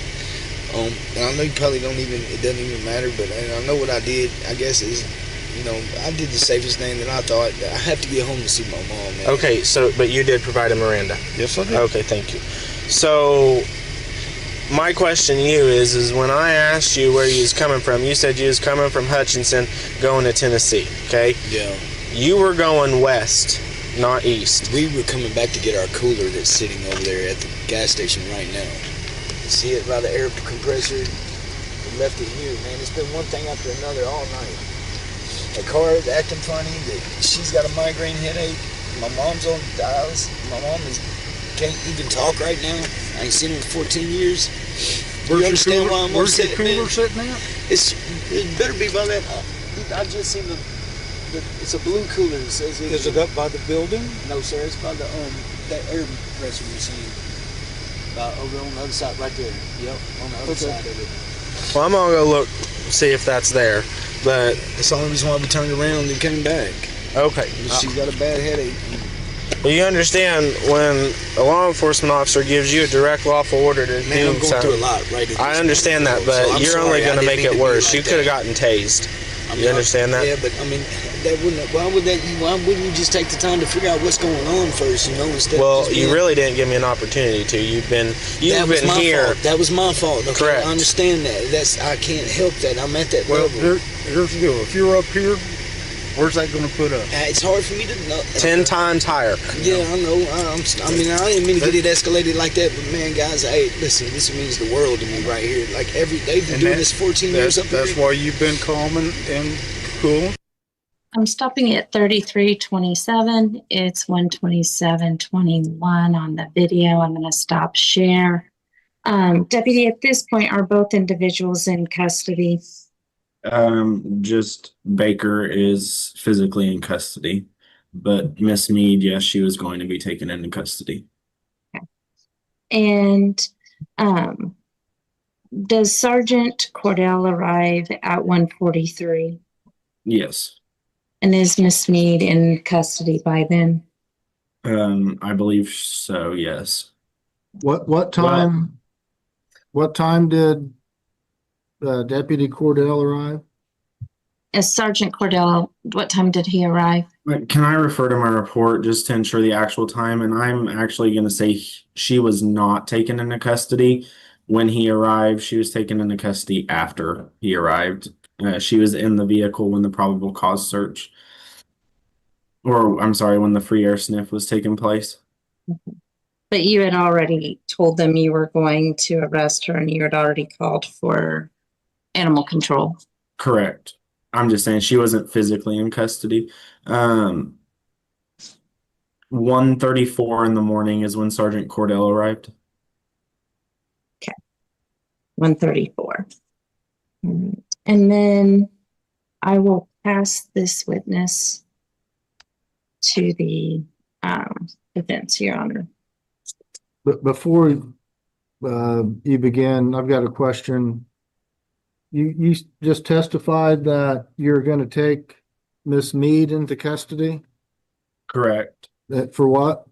And I know you probably it doesn't even matter, but I know what I did. I guess is You know, I did the safest thing that I thought. I have to get home to see my mom, man. Okay, so, but you did provide a Miranda? Yes, I did. Okay, thank you. So, my question to you is when I asked you where you was coming from, you said you was coming from Hutchinson going to Tennessee, okay? Yeah. You were going west, not east. We were coming back to get our cooler that's sitting over there at the gas station right now. See it by the air compressor? We left it here, man. It's been one thing after another all night. The car is acting funny. She's got a migraine headache. My mom's on dials. My mom can't even talk right now. I ain't seen her in 14 years. You understand why I'm upset, man? Where's the cooler sitting at? It better be by that. I just seen it's a blue cooler. It says it. Is it up by the building? No, sir. It's by the that air compressor machine. Over on the other side, right there. Yep, on the other side of it. Well, I'm gonna go look, see if that's there, but... That's the only reason why we turned around and came back. Okay. She's got a bad headache. Well, you understand when a law enforcement officer gives you a direct lawful order to Man, do I'm going something... through a lot right at I this understand that, moment, but so I'm you're only sorry. gonna I make didn't it mean to be worse. like You could have that. gotten tased. You understand that? Yeah, but I mean, that wouldn't. Why wouldn't you just take the time to figure out what's going on first? You know, instead. Well, of just you being, really didn't give me an opportunity to. You've been that was my here. fault. That was my fault. Okay? Correct. I understand that. I can't help that. I'm at that Well, level. here's the deal. If you're up here, where's that going to put us? It's hard for me to know. 10 times higher. Yeah, I know. I mean, I didn't mean to get it escalated like that, but man, guys, hey, listen, this means the world to me right here. Like they've been doing this 14 years up here. That's why you've been calm and cool. I'm stopping at 33:27. It's 1:27:21 on the video. I'm going to stop share. Deputy, at this point, are both individuals in custody? Just Baker is physically in custody, but Miss Mead, yes, she was going to be taken into custody. Okay. And does Sergeant Cordell arrive at 1:43? Yes. And is Miss Mead in custody by then? I believe so, yes. What time? What time did Deputy Cordell arrive? As Sergeant Cordell, what time did he arrive? But can I refer to my report just to ensure the actual time? And I'm actually going to say she was not taken into custody when he arrived. She was taken into custody after he arrived. She was in the vehicle when the probable cause search, or I'm sorry, when the free air sniff was taking place. But you had already told them you were going to arrest her and you had already called for animal control. Correct. I'm just saying she wasn't physically in custody. 1:34 in the morning is when Sergeant Cordell arrived. Okay. 1:34. And then I will pass this witness to the defense, Your Honor. But before you begin, I've got a question. You just testified that you're going to take Miss Mead into custody? Correct. For what?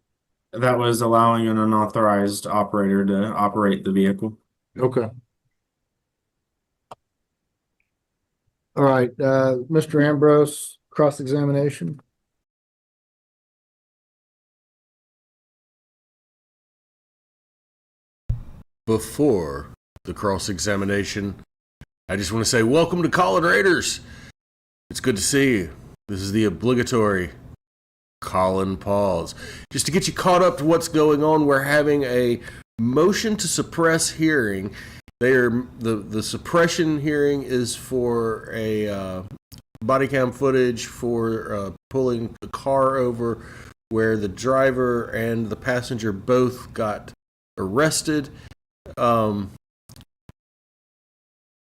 That was allowing an unauthorized operator to operate the vehicle. Okay. All right, Mr. Ambrose, cross-examination. Before the cross-examination, I just want to say welcome to Colin Raiders. It's good to see you. This is the obligatory Colin pause. Just to get you caught up to what's going on, we're having a motion to suppress hearing. The suppression hearing is for a body cam footage for pulling the car over where the driver and the passenger both got arrested.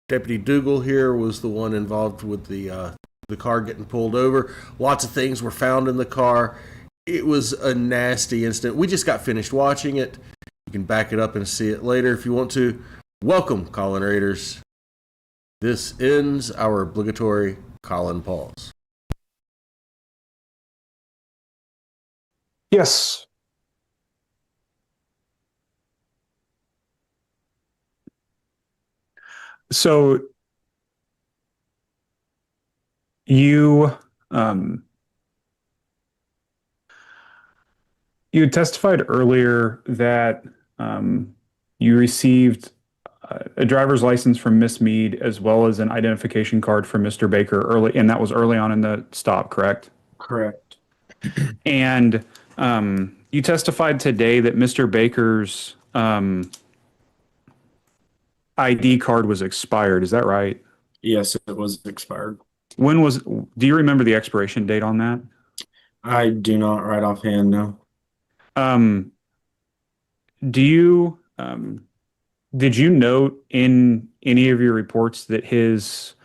Deputy Dougal here was the one involved with the car getting pulled over. Lots of things were found in the car. It was a nasty incident. We just got finished watching it. You can back it up and see it later if you want to. Welcome, Colin Raiders. This ends our obligatory Colin pause. Yes. So You um, you had testified earlier that you received a driver's license from Miss Mead as well as an identification card from Mr. Baker early, and that was early on in the stop, correct? Correct. And you testified today that Mr. Baker's ID card was expired. Is that right? Yes, it was expired. Do you remember the expiration date on that? I do not right offhand, no. Do you did you note in any of your reports that his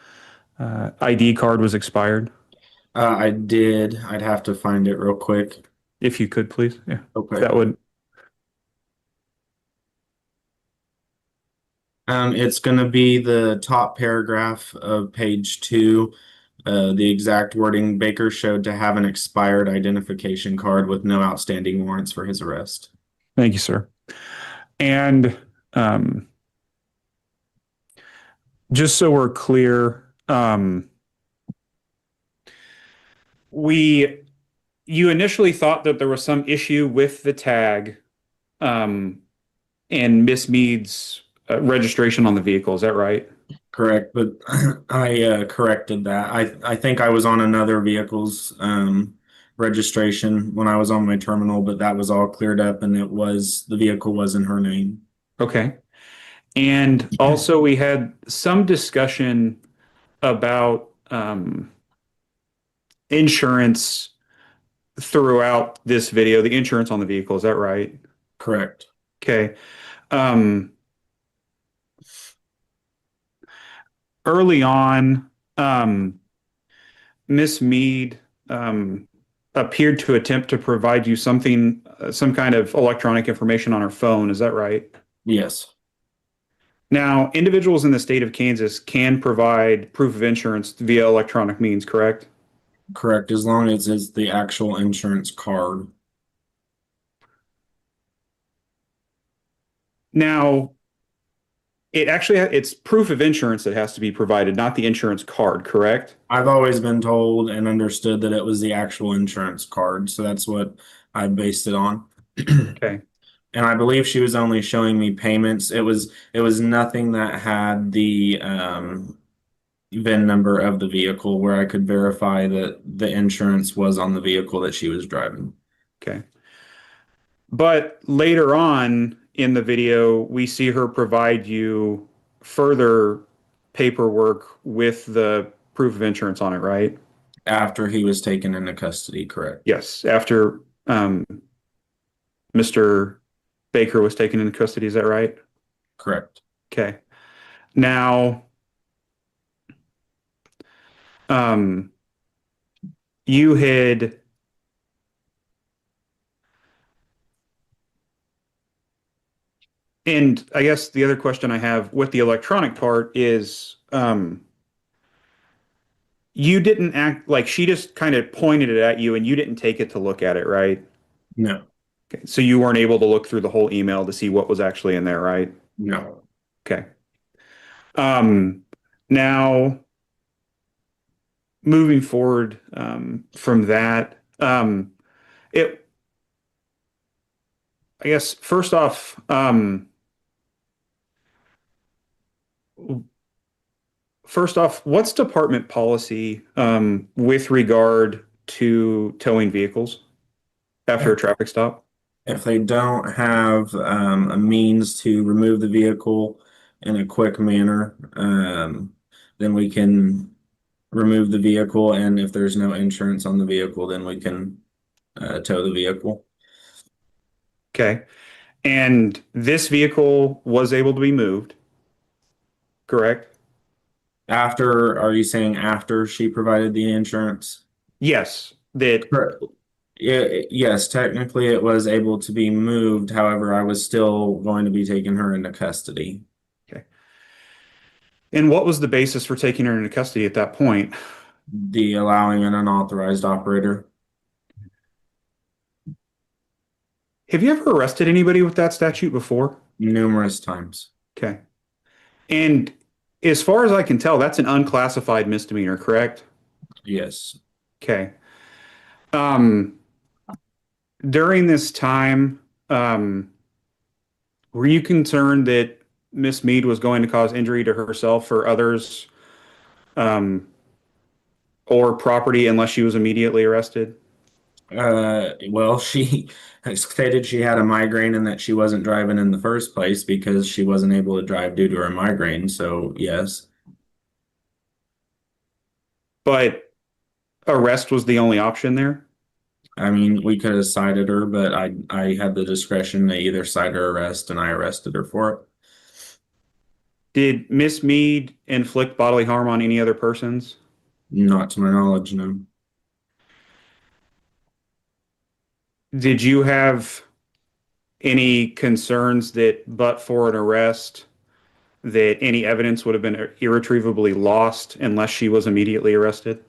ID card was expired? I did. I'd have to find it real quick. If you could, please. Yeah. Okay. That would. It's going to be the top paragraph of page 2. The exact wording: Baker showed to have an expired identification card with no outstanding warrants for his arrest. Thank you, sir. And just so we're clear, you initially thought that there was some issue with the tag and Miss Mead's registration on the vehicle. Is that right? Correct, but I corrected that. I think I was on another vehicle's registration when I was on my terminal, but that was all cleared up, and the vehicle was in her name. Okay. And also we had some discussion about insurance throughout this video, the insurance on the vehicle. Is that right? Correct. Okay. Early on, Miss Mead appeared to attempt to provide you some kind of electronic information on her phone. Is that right? Yes. Now, individuals in the state of Kansas can provide proof of insurance via electronic means, correct? Correct, as long as it's the actual insurance card. Now, it's proof of insurance that has to be provided, not the insurance card, correct? I've always been told and understood that it was the actual insurance card, so that's what I based it on. Okay. And I believe she was only showing me payments. It was nothing that had the VIN number of the vehicle where I could verify that the insurance was on the vehicle that she was driving. Okay. But later on in the video, we see her provide you further paperwork with the proof of insurance on it, right? After he was taken into custody, correct? Yes, after Mr. Baker was taken into custody, is that right? Correct. Okay. Now, you had and I guess the other question I have with the electronic part is you didn't act like she just kind of pointed it at you and you didn't take it to look at it, right? No. Okay. So you weren't able to look through the whole email to see what was actually in there, right? No. Okay. Now, moving forward from that, I guess first off, what's department policy with regard to towing vehicles after a traffic stop? If they don't have a means to remove the vehicle in a quick manner, then we can remove the vehicle. And if there's no insurance on the vehicle, then we can tow the vehicle. Okay. And this vehicle was able to be moved, correct? Are you saying after she provided the insurance? Yes. Yes, technically it was able to be moved. However, I was still going to be taking her into custody. Okay. And what was the basis for taking her into custody at that point? The allowing an unauthorized operator. Have you ever arrested anybody with that statute before? Numerous times. Okay. And as far as I can tell, that's an unclassified misdemeanor, correct? Yes. Okay. During this time, were you concerned that Miss Mead was going to cause injury to herself or others, or property unless she was immediately arrested? Well, she stated she had a migraine and that she wasn't driving in the first place because she wasn't able to drive due to her migraine. So, yes. But arrest was the only option there? I mean, we could have cited her, but I had the discretion to either cite her arrest, and I arrested her for it. Did Miss Mead inflict bodily harm on any other persons? Not to my knowledge, no. Did you have any concerns that but for an arrest, that any evidence would have been irretrievably lost unless she was immediately arrested?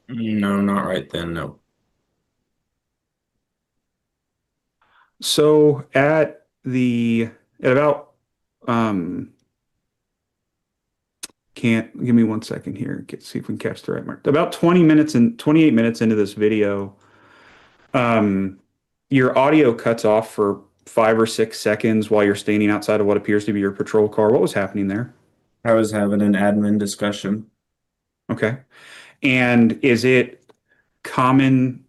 No, not right then, no. So at about can't give me 1 second here. See if we can catch the right mark. About 20 minutes and 28 minutes into this video, your audio cuts off for 5 or 6 seconds while you're standing outside of what appears to be your patrol car. What was happening there? I was having an admin discussion. Okay. And is it common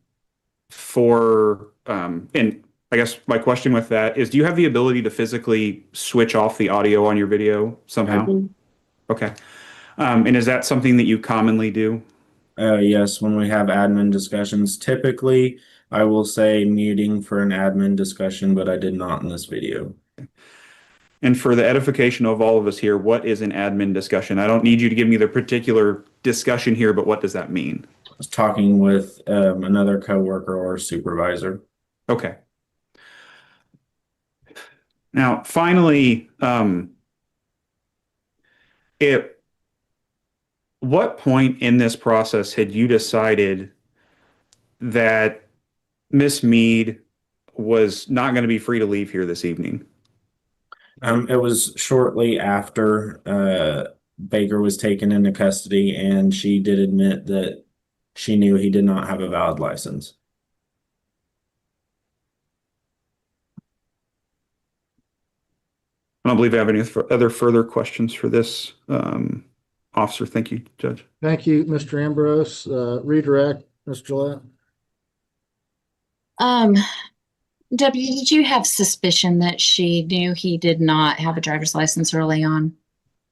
for, and I guess my question with that is, do you have the ability to physically switch off the audio on your video somehow? Okay. And is that something that you commonly do? Yes, when we have admin discussions, typically I will say muting for an admin discussion, but I did not in this video. And for the edification of all of us here, what is an admin discussion? I don't need you to give me the particular discussion here, but what does that mean? I was talking with another coworker or supervisor. Okay. Now, finally, what point in this process had you decided that Miss Mead was not going to be free to leave here this evening? It was shortly after Baker was taken into custody, and she did admit that she knew he did not have a valid license. I don't believe I have any other further questions for this officer. Thank you, Judge. Thank you, Mr. Ambrose. Redirect, Ms. Gillette. Deputy, did you have suspicion that she knew he did not have a driver's license early on?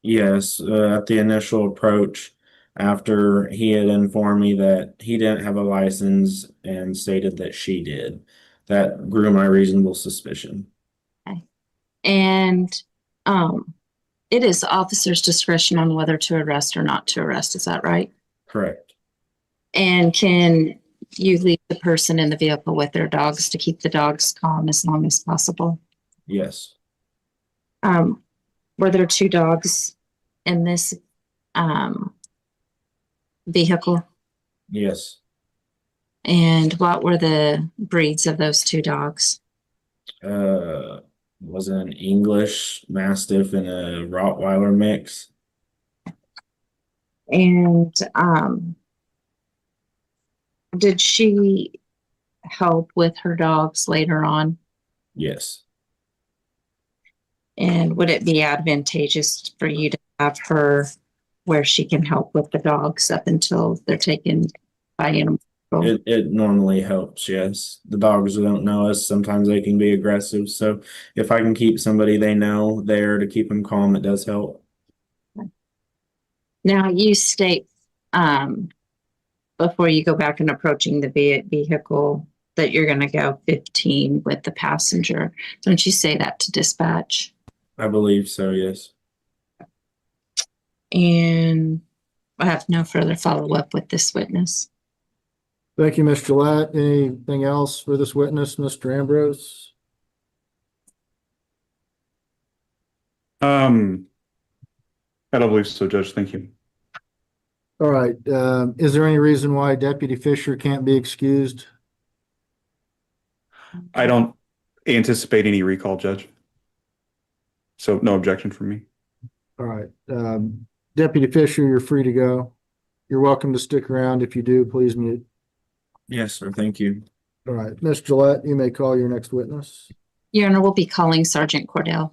Yes, at the initial approach, after he had informed me that he didn't have a license and stated that she did, that grew my reasonable suspicion. Okay. And it is the officer's discretion on whether to arrest or not to arrest. Is that right? Correct. And can you leave the person in the vehicle with their dogs to keep the dogs calm as long as possible? Yes. Were there 2 dogs in this vehicle? Yes. And what were the breeds of those 2 dogs? Was an English Mastiff and a Rottweiler mix. And did she help with her dogs later on? Yes. And would it be advantageous for you to have her where she can help with the dogs up until they're taken by animal control? It normally helps, yes. The dogs don't know us. Sometimes they can be aggressive. So if I can keep somebody they know there to keep them calm, it does help. Now you state before you go back and approaching the vehicle that you're going to go 15 with the passenger. Don't you say that to dispatch? I believe so, yes. And I have no further follow-up with this witness. Thank you, Ms. Gillette. Anything else for this witness, Mr. Ambrose? I don't believe so, Judge. Thank you. All right. Is there any reason why Deputy Fisher can't be excused? I don't anticipate any recall, Judge. So no objection from me. All right. Deputy Fisher, you're free to go. You're welcome to stick around. If you do, please mute. Yes, sir. Thank you. All right, Ms. Gillette, you may call your next witness. Your Honor, we'll be calling Sergeant Cordell.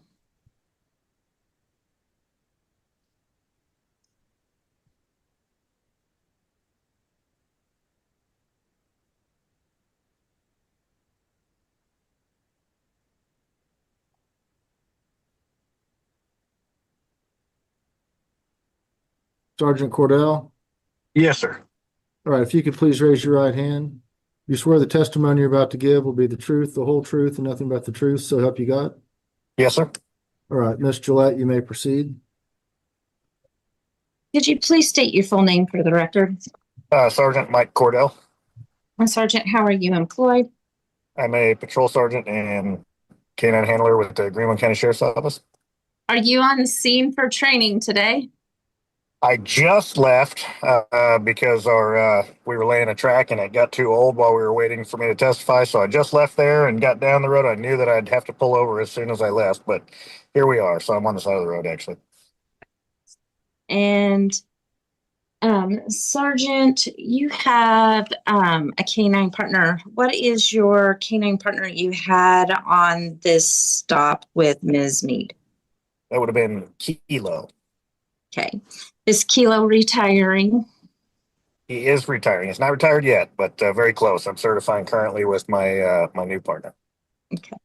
Sergeant Cordell? Yes, sir. All right, if you could please raise your right hand. You swear the testimony you're about to give will be the truth, the whole truth, and nothing but the truth, so help you God? Yes, sir. All right, Ms. Gillette, you may proceed. Could you please state your full name for the record? Sergeant Mike Cordell. And Sergeant, how are you employed? I'm a patrol sergeant and canine handler with the Greenland County Sheriff's Office. Are you on scene for training today? I just left because we were laying a track and it got too old while we were waiting for me to testify. So I just left there and got down the road. I knew that I'd have to pull over as soon as I left, but here we are. So I'm on the side of the road, actually. And Sergeant, you have a canine partner. What is your canine partner you had on this stop with Ms. Mead? That would have been Kilo. Okay. Is Kilo retiring? He is retiring. He's not retired yet, but very close. I'm certifying currently with my my new partner. Okay.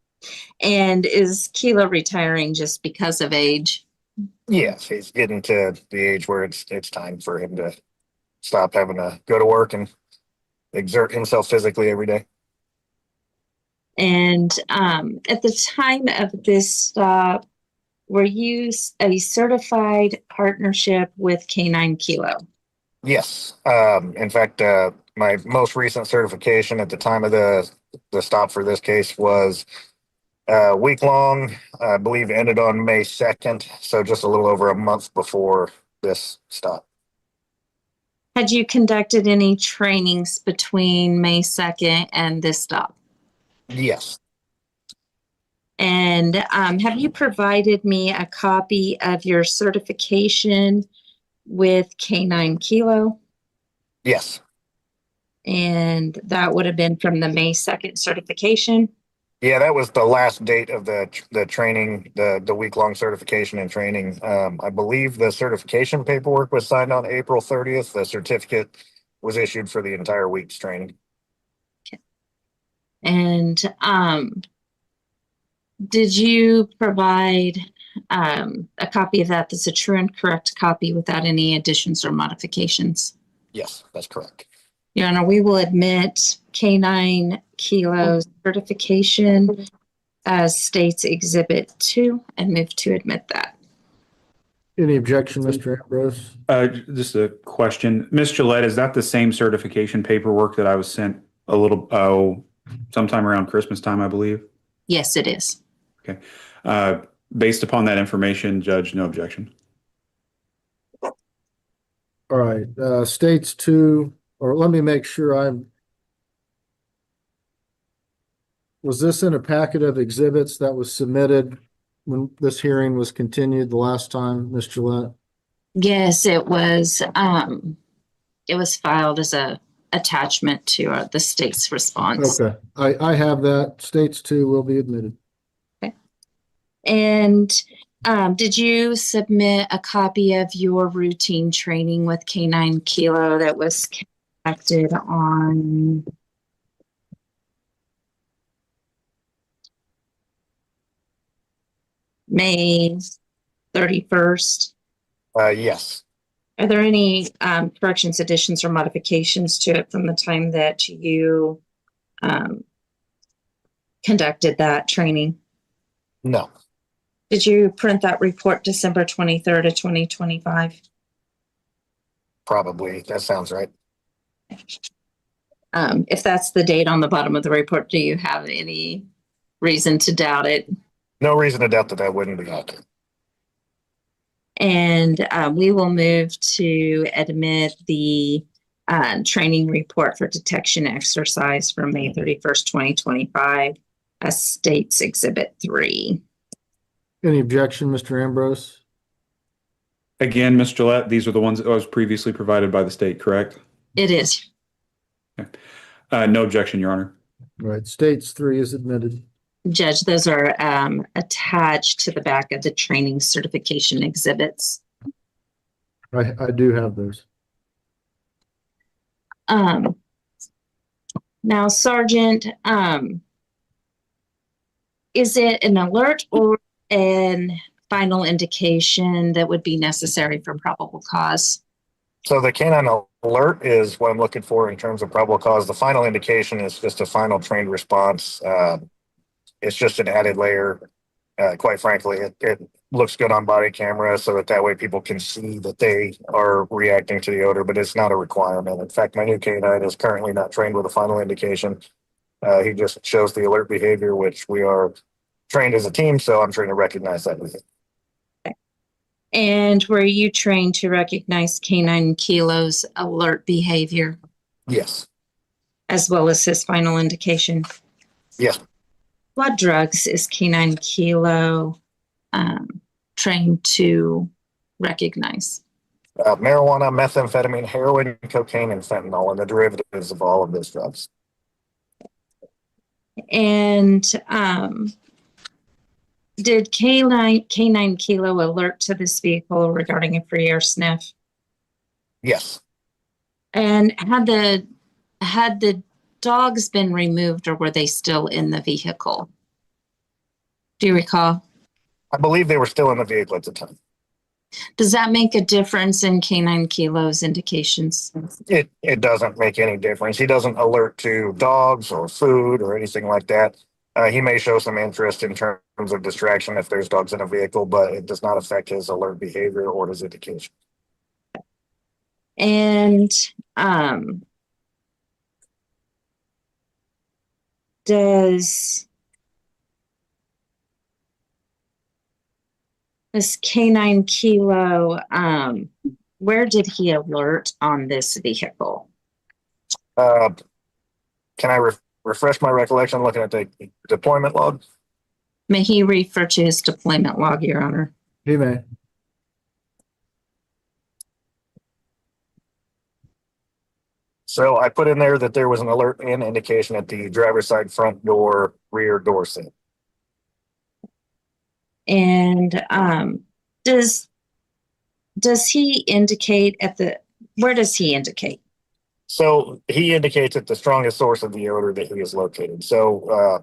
And is Kilo retiring just because of age? Yes, he's getting to the age where it's time for him to stop having to go to work and exert himself physically every day. And at the time of this stop, were you a certified partnership with Canine Kilo? Yes. In fact, my most recent certification at the time of the stop for this case was week long. I believe ended on May 2nd. So just a little over a month before this stop. Had you conducted any trainings between May 2nd and this stop? Yes. And have you provided me a copy of your certification with K9 Kilo? Yes. And that would have been from the May 2nd certification? Yeah, that was the last date of the training, the week-long certification and training. I believe the certification paperwork was signed on April 30th. The certificate was issued for the entire week's training. Okay. And did you provide a copy of that that's a true and correct copy without any additions or modifications? Yes, that's correct. Your Honor, we will admit K9 Kilo certification as State's Exhibit 2 and move to admit that. Any objection, Mr. Ambrose? Just a question. Ms. Gillette, is that the same certification paperwork that I was sent a little, sometime around Christmas time, I believe? Yes, it is. Okay. Based upon that information, Judge, no objection. All right, States 2, or let me make sure was this in a packet of exhibits that was submitted when this hearing was continued the last time, Ms. Gillette? Yes, it was. It was filed as a attachment to the state's response. Okay, I have that. States 2 will be admitted. Okay. And did you submit a copy of your routine training with K9 Kilo that was conducted on May 31st? Yes. Are there any corrections, additions, or modifications to it from the time that you conducted that training? No. Did you print that report December 23rd of 2025? Probably. That sounds right. If that's the date on the bottom of the report, do you have any reason to doubt it? No reason to doubt that that wouldn't be accurate. And we will move to admit the training report for detection exercise from May 31st, 2025 as State's Exhibit 3. Any objection, Mr. Ambrose? Again, Ms. Gillette, these are the ones that was previously provided by the state, correct? It is. No objection, Your Honor. All right, states 3 is admitted. Judge, those are attached to the back of the training certification exhibits. I do have those. Now, Sergeant, is it an alert or an final indication that would be necessary for probable cause? So the canine alert is what I'm looking for in terms of probable cause. The final indication is just a final trained response. It's just an added layer. Quite frankly, it looks good on body camera so that way people can see that they are reacting to the odor, but it's not a requirement. In fact, my new canine is currently not trained with a final indication. He just shows the alert behavior, which we are trained as a team, so I'm trying to recognize that with it. Okay. And were you trained to recognize Canine Kilo's alert behavior? Yes. As well as his final indication? Yes. What drugs is Canine Kilo trained to recognize? Marijuana, methamphetamine, heroin, cocaine, and fentanyl, and the derivatives of all of those drugs. And did Canine Kilo alert to this vehicle regarding a free air sniff? Yes. And had the dogs been removed, or were they still in the vehicle? Do you recall? I believe they were still in the vehicle at the time. Does that make a difference in Canine Kilo's indications? It doesn't make any difference. He doesn't alert to dogs or food or anything like that. He may show some interest in terms of distraction if there's dogs in a vehicle, but it does not affect his alert behavior or his indication. And does this Canine Kilo, where did he alert on this vehicle? Can I refresh my recollection looking at the deployment log? May he refer to his deployment log, Your Honor? He may. So I put in there that there was an alert and indication at the driver's side front door, rear door seat. And does he indicate where does he indicate? So he indicates at the strongest source of the odor that he is located. So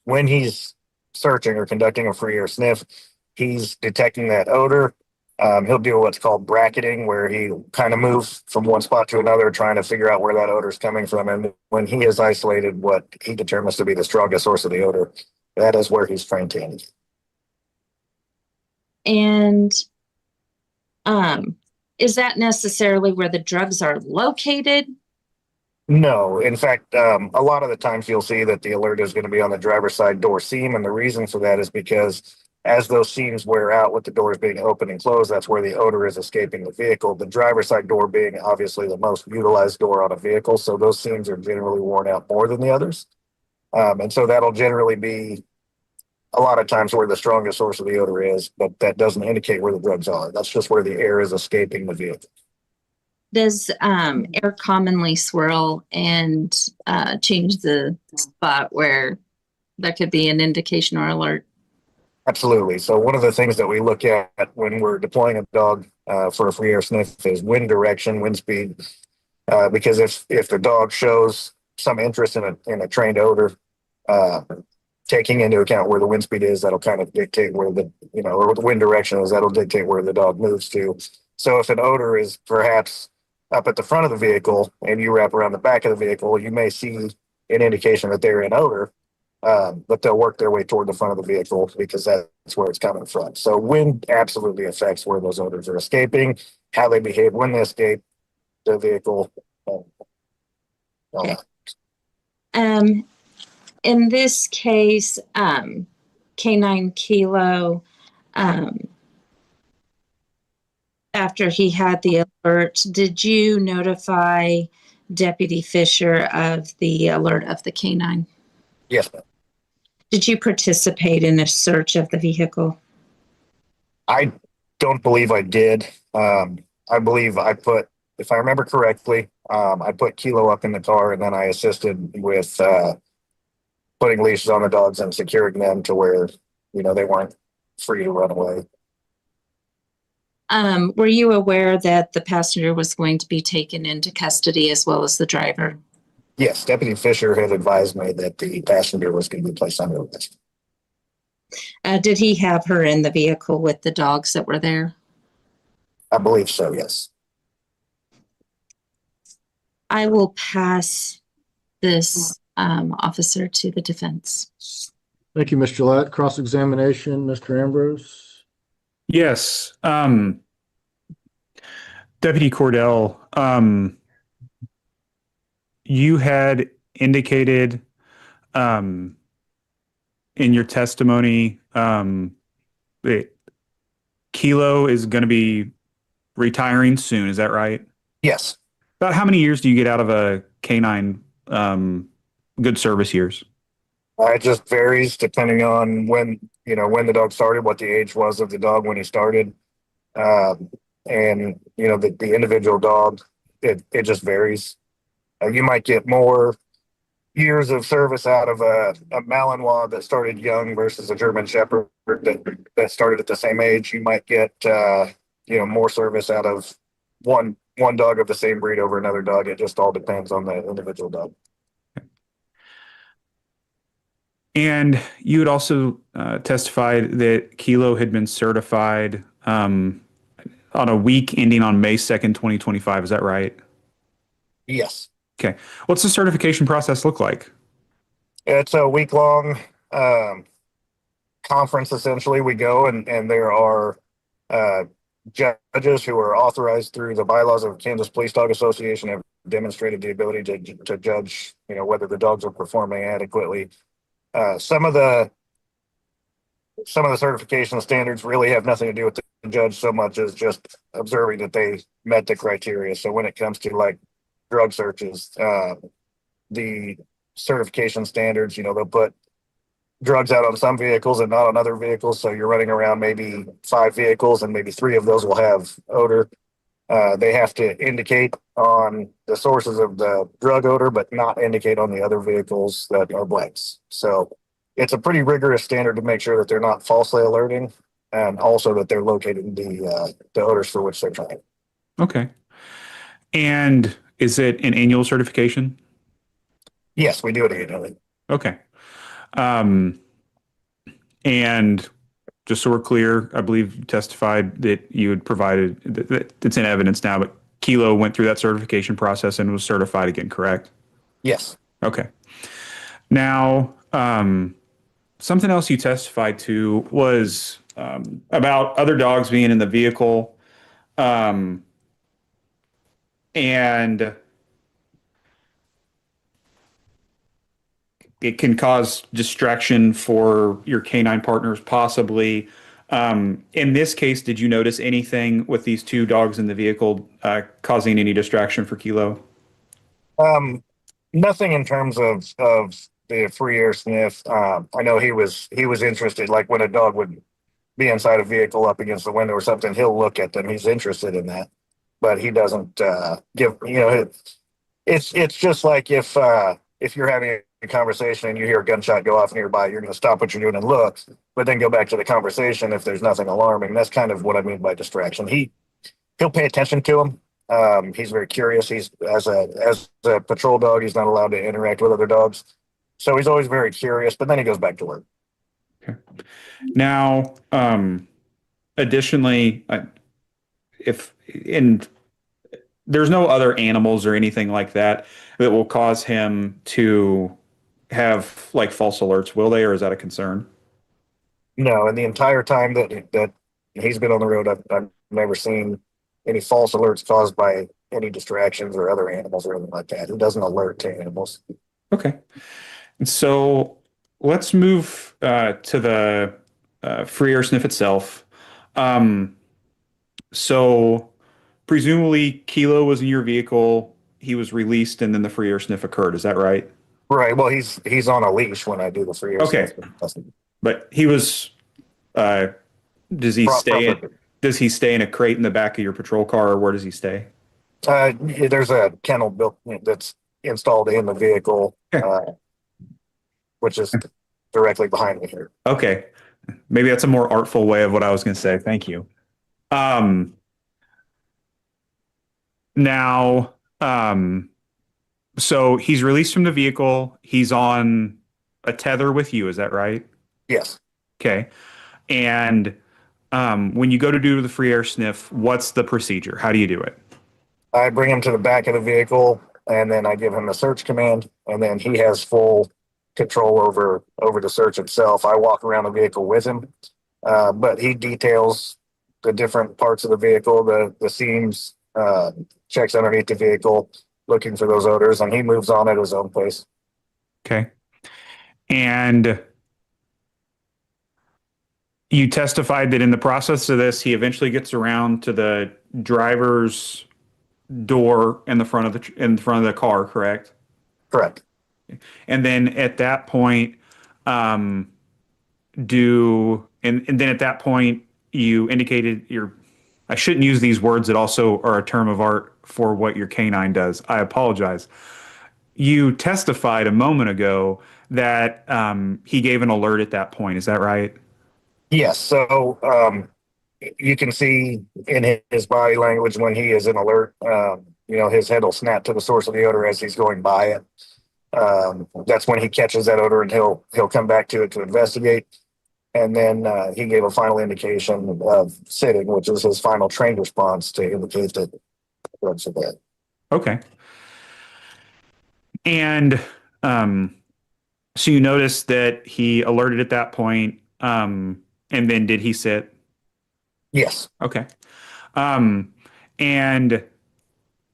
when he's searching or conducting a free air sniff, he's detecting that odor. He'll do what's called bracketing, where he kind of moves from one spot to another, trying to figure out where that odor is coming from. And when he has isolated what he determines to be the strongest source of the odor, that is where he's trained to indicate. And is that necessarily where the drugs are located? No. In fact, a lot of the times you'll see that the alert is going to be on the driver's side door seam. And the reason for that is because as those seams wear out with the doors being open and closed, that's where the odor is escaping the vehicle. The driver's side door being obviously the most utilized door on a vehicle. So those seams are generally worn out more than the others. And so that'll generally be a lot of times where the strongest source of the odor is, but that doesn't indicate where the drugs are. That's just where the air is escaping the vehicle. Does air commonly swirl and change the spot where there could be an indication or alert? Absolutely. So one of the things that we look at when we're deploying a dog for a free air sniff is wind direction, wind speed, because if the dog shows some interest in a trained odor, taking into account where the wind speed is, that'll kind of dictate where or what the wind direction is, that'll dictate where the dog moves to. So if an odor is perhaps up at the front of the vehicle and you wrap around the back of the vehicle, you may see an indication that they're in odor, but they'll work their way toward the front of the vehicle because that's where it's coming from. So wind absolutely affects where those odors are escaping, how they behave when they escape the vehicle. Okay. In this case, Canine Kilo, after he had the alert, did you notify Deputy Fisher of the alert of the canine? Yes, ma'am. Did you participate in a search of the vehicle? I don't believe I did. I believe I put, if I remember correctly, I put Kilo up in the car and then I assisted with putting leashes on the dogs and securing them to where, they weren't free to run away. Were you aware that the passenger was going to be taken into custody as well as the driver? Yes, Deputy Fisher had advised me that the passenger was going to be placed under arrest. Did he have her in the vehicle with the dogs that were there? I believe so, yes. I will pass this officer to the defense. Thank you, Ms. Gillette. Cross-examination, Mr. Ambrose. Yes. Deputy Cordell, you had indicated in your testimony that Kilo is going to be retiring soon. Is that right? Yes. About how many years do you get out of a canine good service years? It just varies depending on when the dog started, what the age was of the dog when he started. And the individual dog, it just varies. You might get more years of service out of a Malinois that started young versus a German Shepherd that started at the same age. You might get more service out of one dog of the same breed over another dog. It just all depends on the individual dog. And you had also testified that Kilo had been certified on a week ending on May 2nd, 2025. Is that right? Yes. Okay. What's the certification process look like? It's a week-long conference, essentially. We go and there are judges who are authorized through the bylaws of Kansas Police Dog Association, have demonstrated the ability to judge, whether the dogs are performing adequately. Some of the certification standards really have nothing to do with the judge so much as just observing that they met the criteria. So when it comes to like drug searches, the certification standards, they'll put drugs out on some vehicles and not on other vehicles. So you're running around maybe 5 vehicles and maybe 3 of those will have odor. They have to indicate on the sources of the drug odor, but not indicate on the other vehicles that are blanks. So it's a pretty rigorous standard to make sure that they're not falsely alerting and also that they're locating the odors for which they're trying. Okay. And is it an annual certification? Yes, we do it annually. Okay. And just so we're clear, I believe you testified that you had provided, that it's in evidence now, but Kilo went through that certification process and was certified again, correct? Yes. Okay. Now, something else you testified to was about other dogs being in the vehicle, and it can cause distraction for your canine partners, possibly. In this case, did you notice anything with these 2 dogs in the vehicle causing any distraction for Kilo? Nothing in terms of the free air sniff. I know he was interested, like when a dog would be inside a vehicle up against the window or something, he'll look at them. He's interested in that, but he doesn't give, it's just like if you're having a conversation and you hear a gunshot go off nearby, you're going to stop what you're doing and look, but then go back to the conversation if there's nothing alarming. That's kind of what I mean by distraction. He'll pay attention to him. He's very curious. He's as a patrol dog, he's not allowed to interact with other dogs. So he's always very curious, but then he goes back to work. Okay. Now, additionally, there's no other animals or anything like that will cause him to have like false alerts, will they, or is that a concern? No, and the entire time that he's been on the road, I've never seen any false alerts caused by any distractions or other animals or anything like that. He doesn't alert to animals. Okay. And so let's move to the free air sniff itself. So presumably Kilo was in your vehicle, he was released, and then the free air sniff occurred. Is that right? Right. Well, he's on a leash when I do the free air sniff. But he was, does he stay in? Does he stay in a crate in the back of your patrol car, or where does he stay? There's a kennel built that's installed in the vehicle, which is directly behind me here. Okay. Maybe that's a more artful way of what I was going to say. Thank you. Now, so he's released from the vehicle. He's on a tether with you. Is that right? Yes. Okay. And when you go to do the free air sniff, what's the procedure? How do you do it? I bring him to the back of the vehicle, and then I give him a search command, and then he has full control over the search itself. I walk around the vehicle with him, but he details the different parts of the vehicle, the seams, checks underneath the vehicle, looking for those odors, and he moves on at his own pace. Okay. And you testified that in the process of this, he eventually gets around to the driver's door in the front of the car, correct? Correct. And then at that point, and then at that point, you indicated I shouldn't use these words that also are a term of art for what your canine does. I apologize. You testified a moment ago that he gave an alert at that point. Is that right? Yes. So you can see in his body language when he is in alert, his head will snap to the source of the odor as he's going by it. That's when he catches that odor, and he'll come back to it to investigate. And then he gave a final indication of sitting, which is his final trained response to indicate that drugs are bad. Okay. And so you noticed that he alerted at that point, and then did he sit? Yes. Okay. And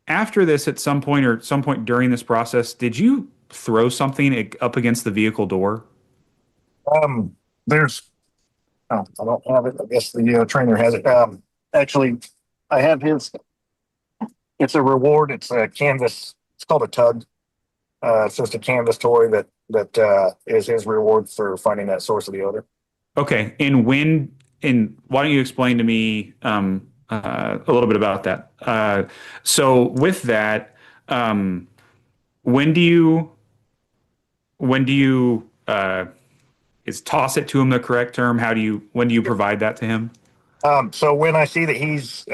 after this, at some point or some point during this process, did you throw something up against the vehicle door? I don't have it. I guess the trainer has it. Actually, I have his. It's a reward. It's a canvas. It's called a tug. It's just a canvas toy that is his reward for finding that source of the odor. Okay. And why don't you explain to me a little bit about that? So with that, when do you is toss it to him the correct term? When do you provide that to him? So when I see that he's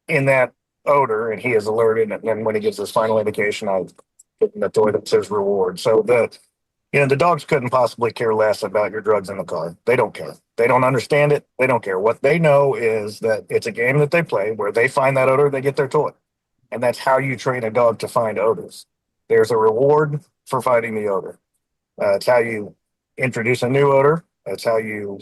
in that odor and he is alerted, and then when he gives his final indication, I give him the toy that says reward. So the dogs couldn't possibly care less about your drugs in the car. They don't care. They don't understand it. They don't care. What they know is that it's a game that they play where they find that odor, they get their toy. And that's how you train a dog to find odors. There's a reward for finding the odor. It's how you introduce a new odor. That's how you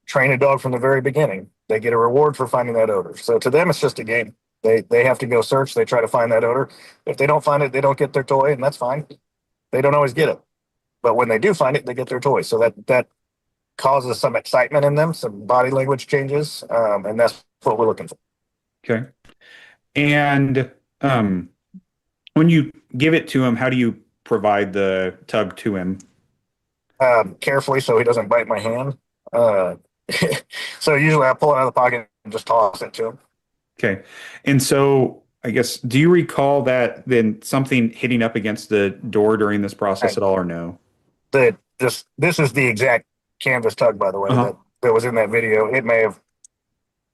train a dog from the very beginning. They get a reward for finding that odor. So to them, it's just a game. They have to go search. They try to find that odor. If they don't find it, they don't get their toy, and that's fine. They don't always get it. But when they do find it, they get their toy. So that causes some excitement in them, some body language changes, and that's what we're looking for. Okay. And when you give it to him, how do you provide the tug to him? Carefully, so he doesn't bite my hand. So usually I pull it out of the pocket and just toss it to him. Okay. And so I guess, do you recall that then something hitting up against the door during this process at all, or no? This is the exact canvas tug, by the way, that was in that video. It may have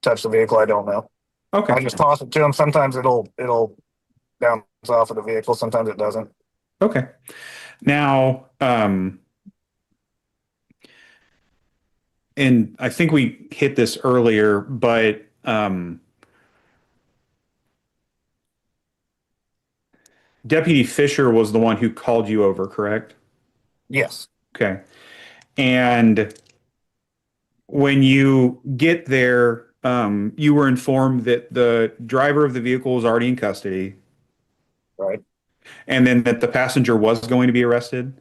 touched the vehicle. I don't know. Okay. I just toss it to him. Sometimes it'll bounce off of the vehicle. Sometimes it doesn't. Okay. Now, and I think we hit this earlier, but Deputy Fisher was the one who called you over, correct? Yes. Okay. And when you get there, you were informed that the driver of the vehicle was already in custody. Right. And then that the passenger was going to be arrested?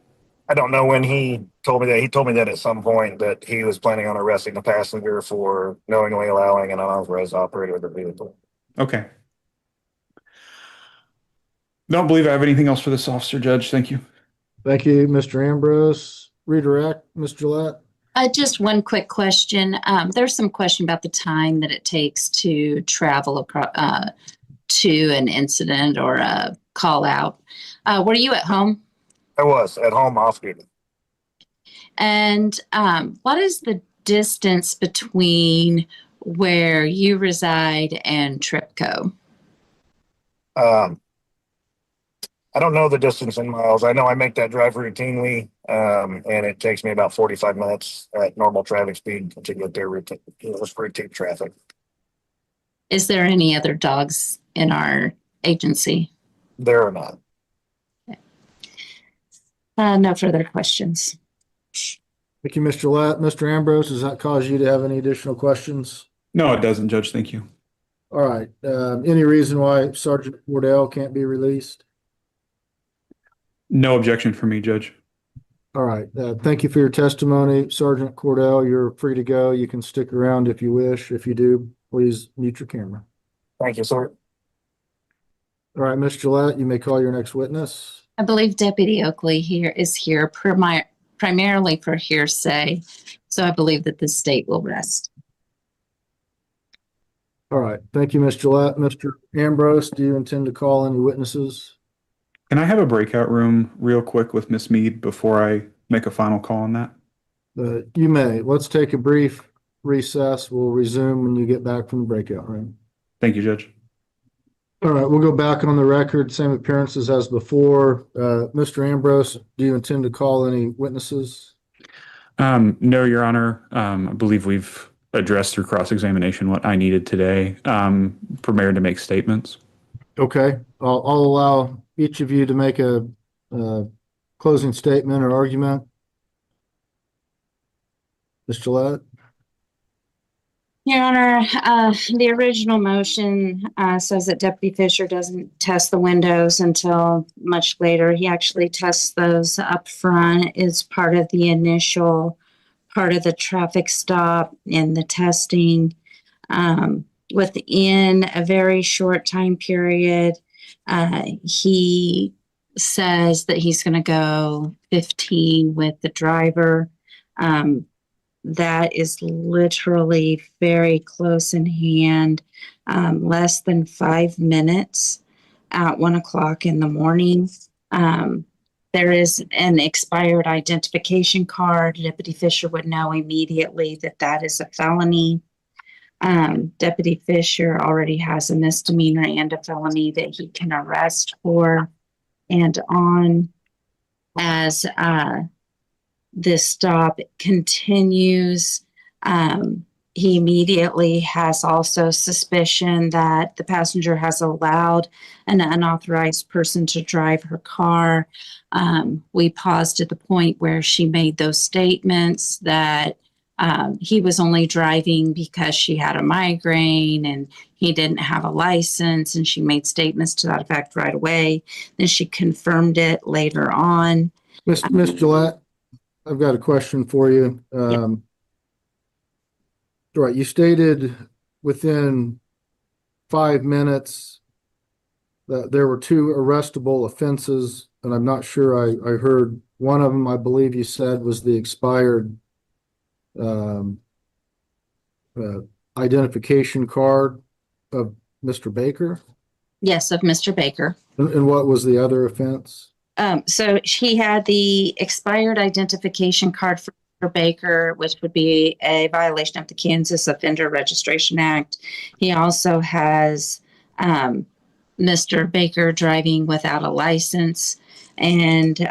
I don't know when he told me that. He told me that at some point that he was planning on arresting the passenger for knowingly allowing an unauthorized operator of the vehicle. Okay. Don't believe I have anything else for this officer, Judge. Thank you. Thank you, Mr. Ambrose. Redirect, Ms. Gillette. Just one quick question. There's some question about the time that it takes to travel across to an incident or a call out. Were you at home? I was at home off duty. And what is the distance between where you reside and Tripco? I don't know the distance in miles. I know I make that drive routinely, and it takes me about 45 minutes at normal traffic speed to get there with routine traffic. Is there any other dogs in our agency? There or not. No further questions. Thank you, Mr. Lett. Mr. Ambrose, does that cause you to have any additional questions? No, it doesn't, Judge. Thank you. All right. Any reason why Sergeant Cordell can't be released? No objection for me, Judge. All right. Thank you for your testimony, Sergeant Cordell. You're free to go. You can stick around if you wish. If you do, please mute your camera. Thank you, sir. All right, Ms. Gillette, you may call your next witness. I believe Deputy Oakley is here primarily for hearsay, so I believe that the state will rest. All right. Thank you, Ms. Gillette. Mr. Ambrose, do you intend to call any witnesses? Can I have a breakout room real quick with Miss Mead before I make a final call on that? You may. Let's take a brief recess. We'll resume when you get back from the breakout room. Thank you, Judge. All right, we'll go back on the record, same appearances as before. Mr. Ambrose, do you intend to call any witnesses? No, Your Honor. I believe we've addressed through cross-examination what I needed today. Prepared to make statements. Okay, I'll allow each of you to make a closing statement or argument. Ms. Gillette? Your Honor, the original motion says that Deputy Fisher doesn't test the windows until much later. He actually tests those up front as part of the initial part of the traffic stop and the testing. Within a very short time period, he says that he's going to go 15 with the driver. That is literally very close in hand, less than 5 minutes at 1 o'clock in the morning. There is an expired identification card. Deputy Fisher would know immediately that that is a felony. Deputy Fisher already has a misdemeanor and a felony that he can arrest for. And on as this stop continues, he immediately has also suspicion that the passenger has allowed an unauthorized person to drive her car. We paused at the point where she made those statements that he was only driving because she had a migraine and he didn't have a license, and she made statements to that effect right away. Then she confirmed it later on. Ms. Gillette, I've got a question for you. Right, you stated within 5 minutes that there were 2 arrestable offenses, and I'm not sure I heard one of them. I believe you said was the expired identification card of Mr. Baker. Yes, of Mr. Baker. And what was the other offense? So he had the expired identification card for Baker, which would be a violation of the Kansas Offender Registration Act. He also has Mr. Baker driving without a license, and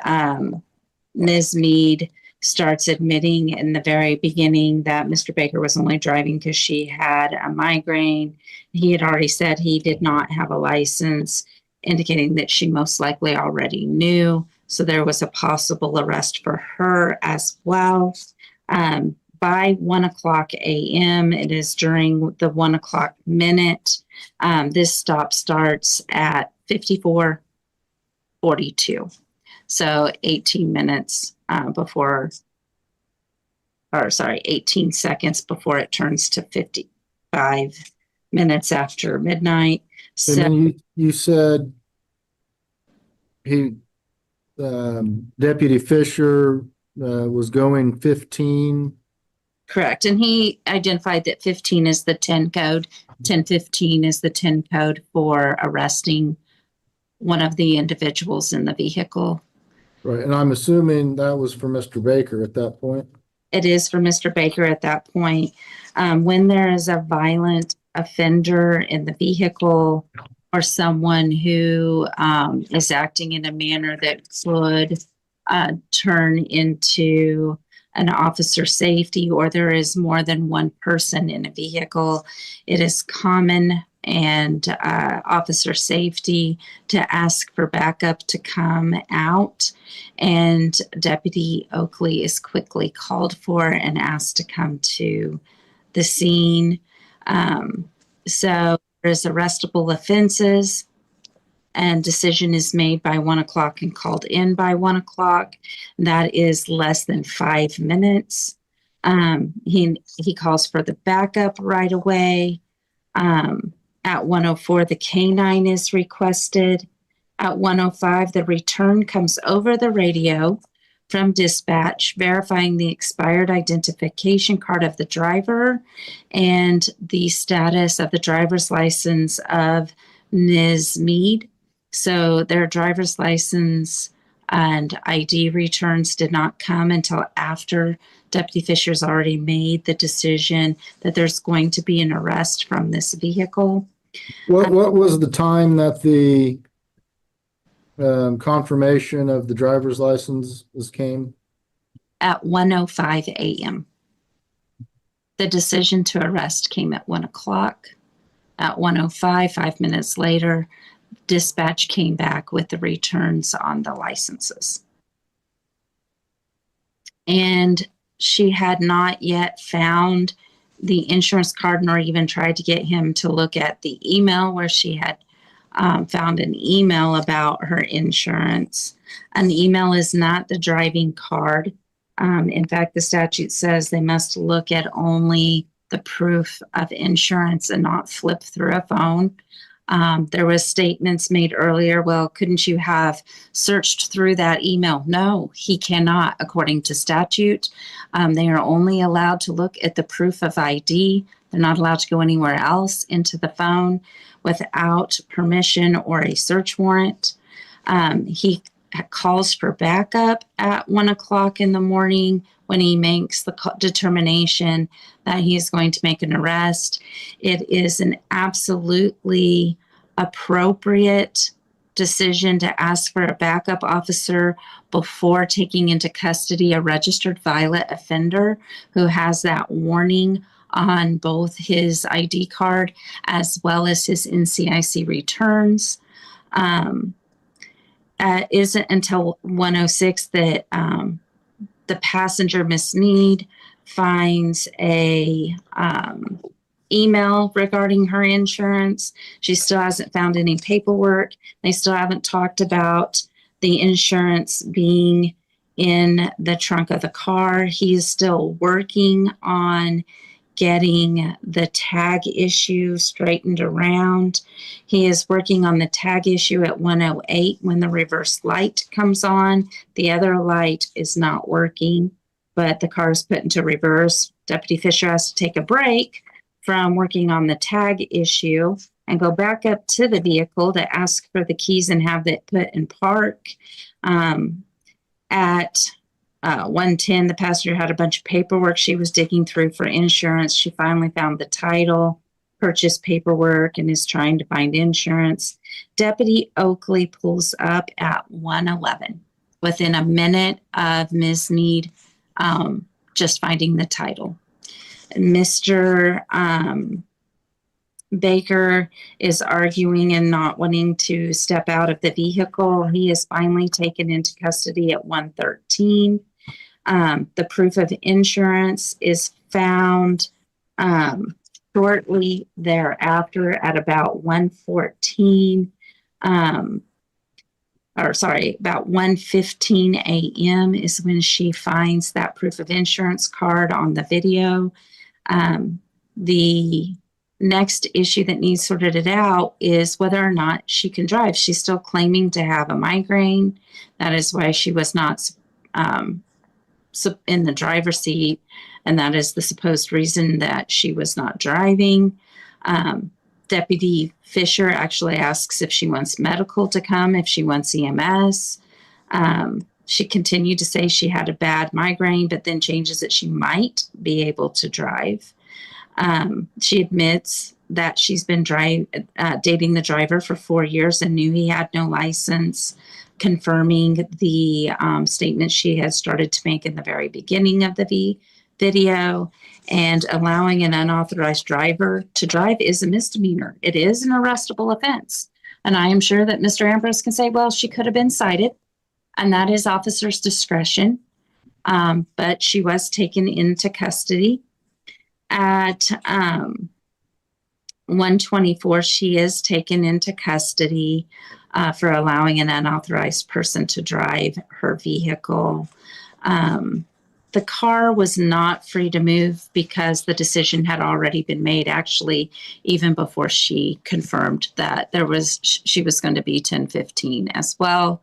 Ms. Mead starts admitting in the very beginning that Mr. Baker was only driving because she had a migraine. He had already said he did not have a license, indicating that she most likely already knew. So there was a possible arrest for her as well. By 1 o'clock a.m., it is during the 1 o'clock minute. This stop starts at 54:42. So 18 minutes 18 seconds before it turns to 55 minutes after midnight. So And then you said Deputy Fisher was going 15 Correct. And he identified that 15 is the 10 code. 1015 is the 10 code for arresting one of the individuals in the vehicle. Right, and I'm assuming that was for Mr. Baker at that point. It is for Mr. Baker at that point. When there is a violent offender in the vehicle or someone who is acting in a manner that could turn into an officer safety, or there is more than one person in a vehicle, it is common and officer safety to ask for backup to come out. And Deputy Oakley is quickly called for and asked to come to the scene. So there's arrestable offenses, and decision is made by 1 o'clock and called in by 1 o'clock. That is less than 5 minutes. He calls for the backup right away. At 1:04, the canine is requested. At 1:05, the return comes over the radio from dispatch, verifying the expired identification card of the driver and the status of the driver's license of Ms. Mead. So their driver's license and ID returns did not come until after Deputy Fisher's already made the decision that there's going to be an arrest from this vehicle. What was the time that the confirmation of the driver's license came? At 1:05 a.m. The decision to arrest came at 1 o'clock. At 1:05, 5 minutes later, dispatch came back with the returns on the licenses. And she had not yet found the insurance card nor even tried to get him to look at the email where she had found an email about her insurance. An email is not the driving card. In fact, the statute says they must look at only the proof of insurance and not flip through a phone. There was statements made earlier, well, couldn't you have searched through that email? No, he cannot, according to statute. They are only allowed to look at the proof of ID. They're not allowed to go anywhere else into the phone without permission or a search warrant. He calls for backup at 1 o'clock in the morning when he makes the determination that he is going to make an arrest. It is an absolutely appropriate decision to ask for a backup officer before taking into custody a registered violent offender who has that warning on both his ID card as well as his NCIC returns. It isn't until 1:06 that the passenger, Miss Mead, finds a email regarding her insurance. She still hasn't found any paperwork. They still haven't talked about the insurance being in the trunk of the car. He is still working on getting the tag issue straightened around. He is working on the tag issue at 1:08 when the reverse light comes on. The other light is not working, but the car is put into reverse. Deputy Fisher has to take a break from working on the tag issue and go back up to the vehicle to ask for the keys and have it put in park. At 1:10, the passenger had a bunch of paperwork she was digging through for insurance. She finally found the title, purchase paperwork, and is trying to find insurance. Deputy Oakley pulls up at 1:11, within a minute of Ms. Mead just finding the title. Mr. Baker is arguing and not wanting to step out of the vehicle. He is finally taken into custody at 1:13. The proof of insurance is found shortly thereafter at about 1:14, about 1:15 a.m. is when she finds that proof of insurance card on the video. The next issue that needs sorted out is whether or not she can drive. She's still claiming to have a migraine. That is why she was not in the driver's seat, and that is the supposed reason that she was not driving. Deputy Fisher actually asks if she wants medical to come, if she wants EMS. She continued to say she had a bad migraine, but then changes that she might be able to drive. She admits that she's been dating the driver for 4 years and knew he had no license, confirming the statement she had started to make in the very beginning of the video. And allowing an unauthorized driver to drive is a misdemeanor. It is an arrestable offense. And I am sure that Mr. Ambrose can say, well, she could have been cited, and that is officer's discretion. But she was taken into custody. At 1:24, she is taken into custody for allowing an unauthorized person to drive her vehicle. The car was not free to move because the decision had already been made, actually, even before she confirmed that she was going to be 10:15 as well.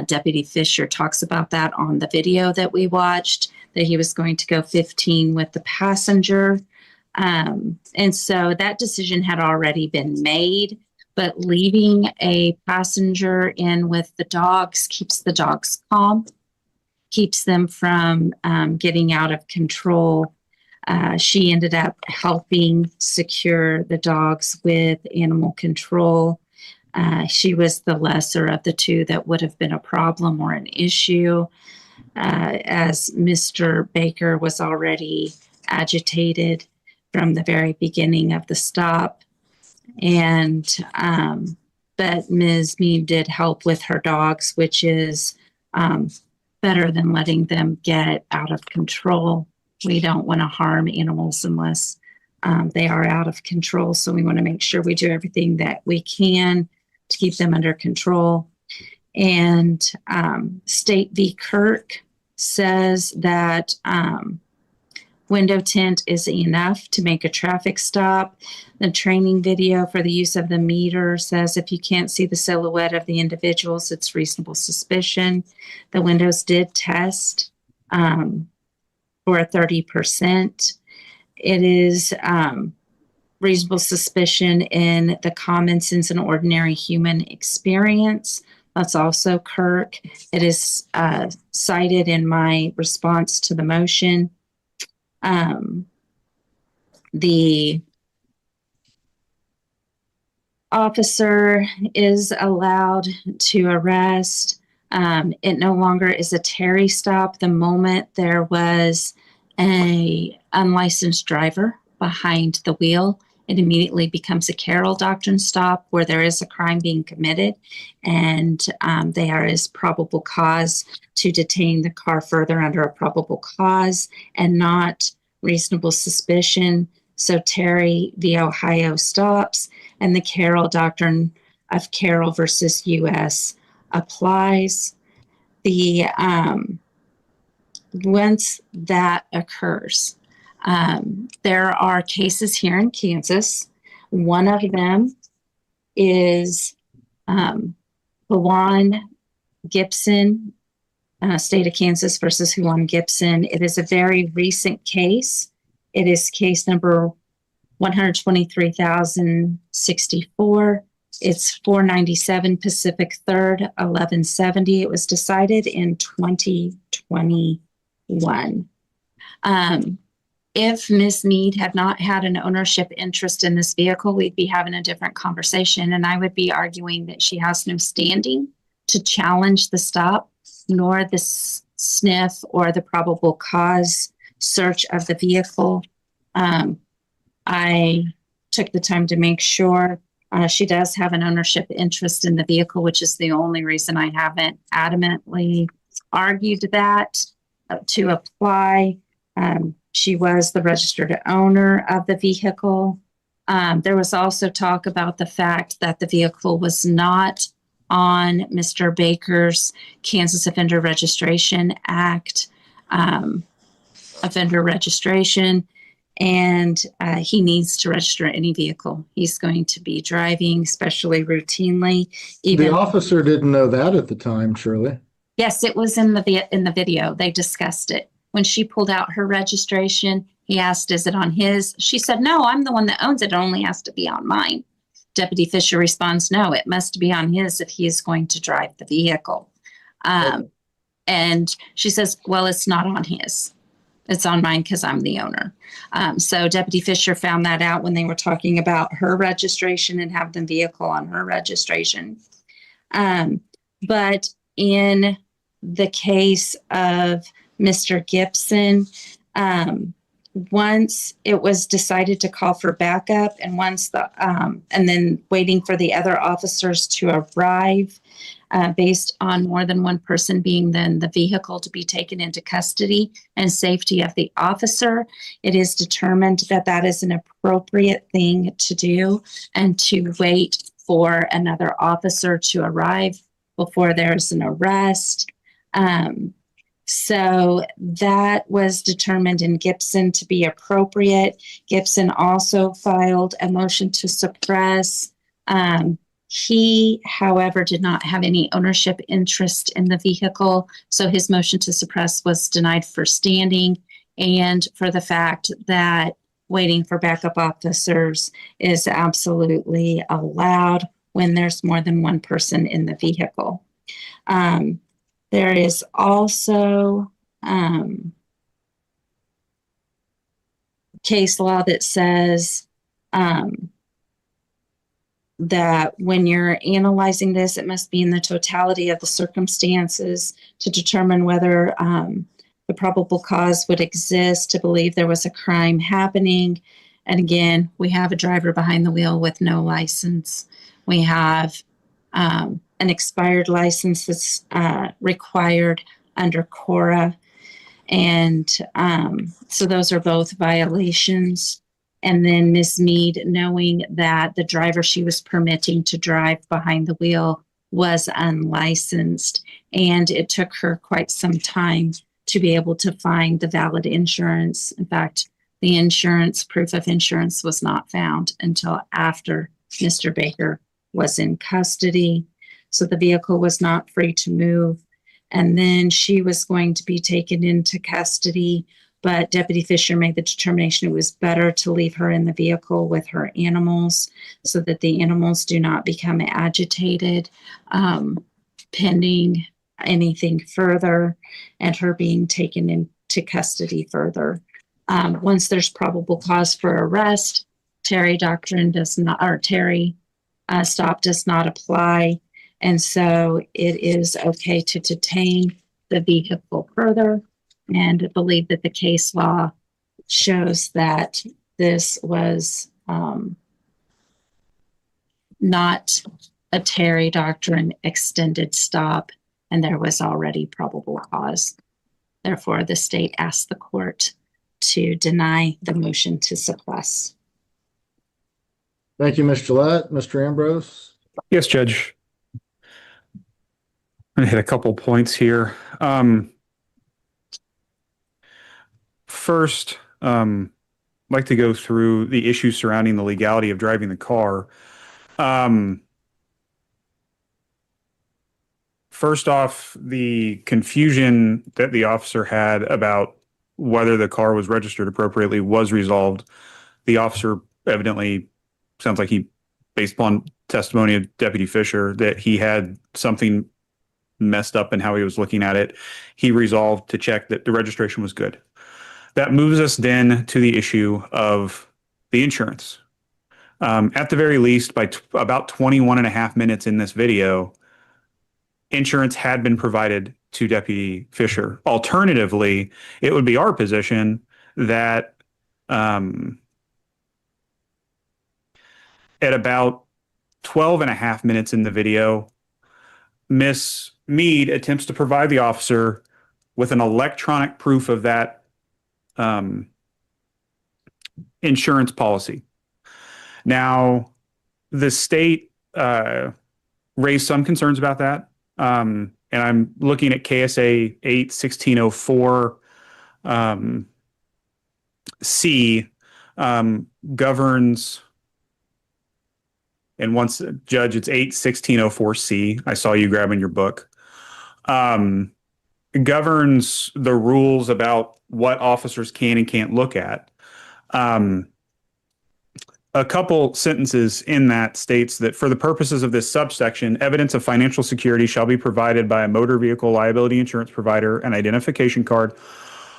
Deputy Fisher talks about that on the video that we watched, that he was going to go 15 with the passenger. And so that decision had already been made, but leaving a passenger in with the dogs keeps the dogs calm, keeps them from getting out of control. She ended up helping secure the dogs with animal control. She was the lesser of the two that would have been a problem or an issue, as Mr. Baker was already agitated from the very beginning of the stop. And but Ms. Mead did help with her dogs, which is better than letting them get out of control. We don't want to harm animals unless they are out of control. So we want to make sure we do everything that we can to keep them under control. And State v. Kirk says that window tint is enough to make a traffic stop. The training video for the use of the meter says if you can't see the silhouette of the individuals, it's reasonable suspicion. The windows did test for 30%. It is reasonable suspicion in the common sense and ordinary human experience. That's also Kirk. It is cited in my response to the motion. The officer is allowed to arrest. It no longer is a Terry stop. The moment there was a unlicensed driver behind the wheel, it immediately becomes a Carroll Doctrine stop where there is a crime being committed and there is probable cause to detain the car further under a probable cause and not reasonable suspicion. So Terry v. Ohio stops, and the Carroll Doctrine of Carroll versus U.S. applies. Once that occurs, there are cases here in Kansas. One of them is Juan Gibson, State of Kansas versus Juan Gibson. It is a very recent case. It is case number 123,064. It's 497 Pacific 3rd, 1170. It was decided in 2021. If Ms. Mead had not had an ownership interest in this vehicle, we'd be having a different conversation, and I would be arguing that she has no standing to challenge the stop, nor the sniff or the probable cause search of the vehicle. I took the time to make sure she does have an ownership interest in the vehicle, which is the only reason I haven't adamantly argued that to apply. She was the registered owner of the vehicle. There was also talk about the fact that the vehicle was not on Mr. Baker's Kansas Offender Registration Act offender registration, and he needs to register any vehicle he's going to be driving, especially routinely. The officer didn't know that at the time, surely. Yes, it was in the video. They discussed it. When she pulled out her registration, he asked, is it on his? She said, no, I'm the one that owns it. It only has to be on mine. Deputy Fisher responds, no, it must be on his if he is going to drive the vehicle. And she says, well, it's not on his. It's on mine because I'm the owner. So Deputy Fisher found that out when they were talking about her registration and have the vehicle on her registration. But in the case of Mr. Gibson, once it was decided to call for backup and once and then waiting for the other officers to arrive, based on more than one person being then the vehicle to be taken into custody and safety of the officer, it is determined that that is an appropriate thing to do and to wait for another officer to arrive before there's an arrest. So that was determined in Gibson to be appropriate. Gibson also filed a motion to suppress. He, however, did not have any ownership interest in the vehicle, so his motion to suppress was denied for standing and for the fact that waiting for backup officers is absolutely allowed when there's more than one person in the vehicle. There is also case law that says that when you're analyzing this, it must be in the totality of the circumstances to determine whether the probable cause would exist to believe there was a crime happening. And again, we have a driver behind the wheel with no license. We have an expired license that's required under Cora. And so those are both violations. And then Ms. Mead, knowing that the driver she was permitting to drive behind the wheel was unlicensed, and it took her quite some time to be able to find the valid insurance. In fact, the insurance, proof of insurance was not found until after Mr. Baker was in custody. So the vehicle was not free to move. And then she was going to be taken into custody, but Deputy Fisher made the determination it was better to leave her in the vehicle with her animals so that the animals do not become agitated, pending anything further and her being taken into custody further. Once there's probable cause for arrest, Terry doctrine does not, or Terry stop does not apply. And so it is okay to detain the vehicle further, and believe that the case law shows that this was not a Terry doctrine extended stop, and there was already probable cause. Therefore, the state asked the court to deny the motion to suppress. Thank you, Ms. Gillette. Mr. Ambrose? Yes, Judge. I'm going to hit a couple points here. First, I'd like to go through the issues surrounding the legality of driving the car. First off, the confusion that the officer had about whether the car was registered appropriately was resolved. The officer evidently, sounds like he, based upon testimony of Deputy Fisher, that he had something messed up in how he was looking at it. He resolved to check that the registration was good. That moves us then to the issue of the insurance. At the very least, by about 21 and a half minutes in this video, insurance had been provided to Deputy Fisher. Alternatively, it would be our position that at about 12 and a half minutes in the video, Miss Mead attempts to provide the officer with an electronic proof of that insurance policy. Now, the state raised some concerns about that. And I'm looking at KSA 8-1604 C governs, and once, Judge, it's 8-1604 C. I saw you grabbing your book. governs the rules about what officers can and can't look at. A couple sentences in that states that for the purposes of this subsection, evidence of financial security shall be provided by a motor vehicle liability insurance provider, an identification card,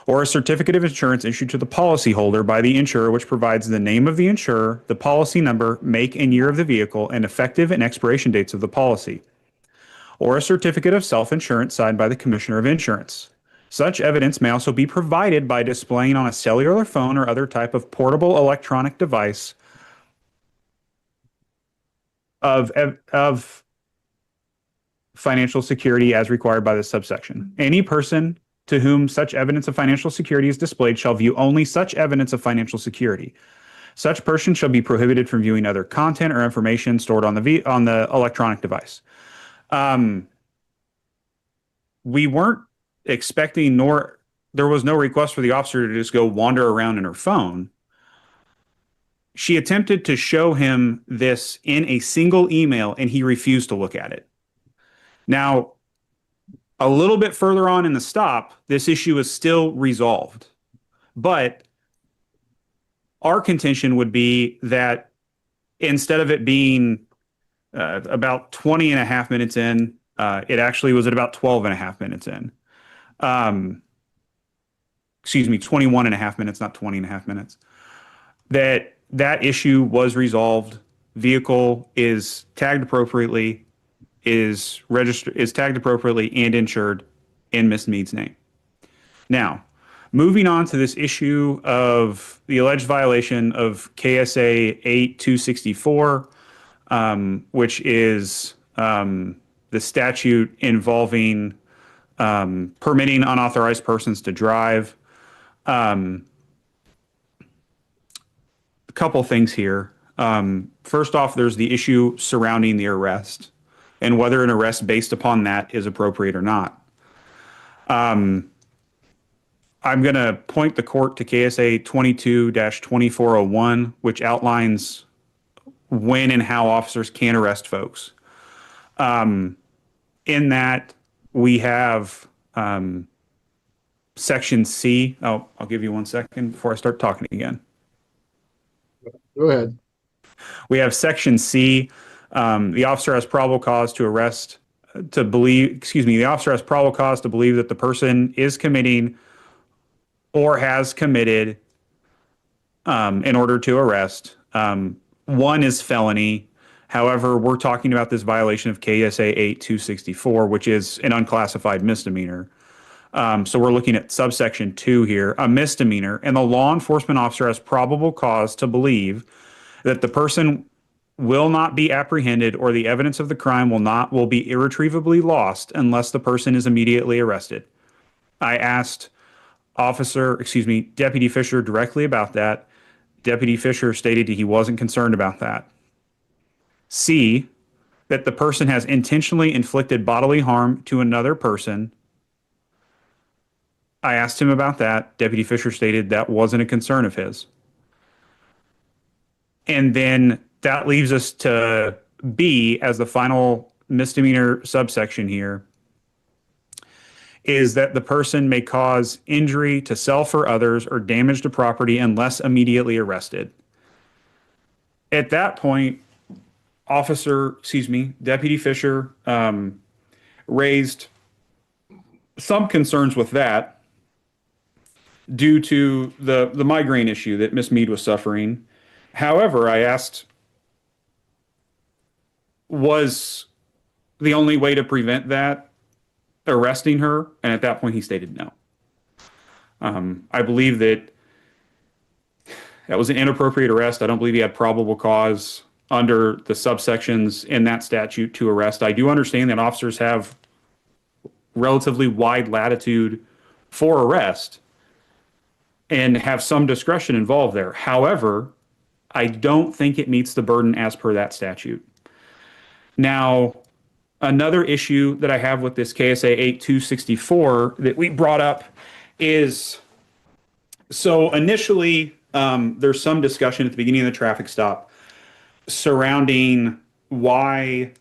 or a certificate of insurance issued to the policyholder by the insurer, which provides the name of the insurer, the policy number, make and year of the vehicle, and effective and expiration dates of the policy, or a certificate of self-insurance signed by the Commissioner of Insurance. Such evidence may also be provided by displaying on a cellular phone or other type of portable electronic device of financial security as required by this subsection. Any person to whom such evidence of financial security is displayed shall view only such evidence of financial security. Such person shall be prohibited from viewing other content or information stored on the electronic device. We weren't expecting, nor there was no request for the officer to just go wander around in her phone. She attempted to show him this in a single email, and he refused to look at it. Now, a little bit further on in the stop, this issue is still resolved. But our contention would be that instead of it being about 20 and a half minutes in, it actually was at about 12 and a half minutes in. Excuse me, 21 and a half minutes, not 20 and a half minutes. That issue was resolved. Vehicle is tagged appropriately, is tagged appropriately and insured in Miss Mead's name. Now, moving on to this issue of the alleged violation of KSA 8264, which is the statute involving permitting unauthorized persons to drive. Couple things here. First off, there's the issue surrounding the arrest and whether an arrest based upon that is appropriate or not. I'm going to point the court to KSA 22-2401, which outlines when and how officers can arrest folks. In that, we have Section C. Oh, I'll give you 1 second before I start talking again. Go ahead. We have Section C. The officer has probable cause to arrest, to believe, the officer has probable cause to believe that the person is committing or has committed in order to arrest. One is felony. However, we're talking about this violation of KSA 8264, which is an unclassified misdemeanor. So we're looking at subsection 2 here, a misdemeanor, and the law enforcement officer has probable cause to believe that the person will not be apprehended or the evidence of the crime will be irretrievably lost unless the person is immediately arrested. I asked Deputy Fisher directly about that. Deputy Fisher stated he wasn't concerned about that. C, that the person has intentionally inflicted bodily harm to another person. I asked him about that. Deputy Fisher stated that wasn't a concern of his. And then that leaves us to B as the final misdemeanor subsection here, is that the person may cause injury to self or others or damage to property unless immediately arrested. At that point, Deputy Fisher raised some concerns with that due to the migraine issue that Miss Mead was suffering. However, I asked, was the only way to prevent that arresting her? And at that point, he stated no. I believe that was an inappropriate arrest. I don't believe he had probable cause under the subsections in that statute to arrest. I do understand that officers have relatively wide latitude for arrest and have some discretion involved there. However, I don't think it meets the burden as per that statute. Now, another issue that I have with this KSA 8264 that we brought up is, so initially there's some discussion at the beginning of the traffic stop surrounding why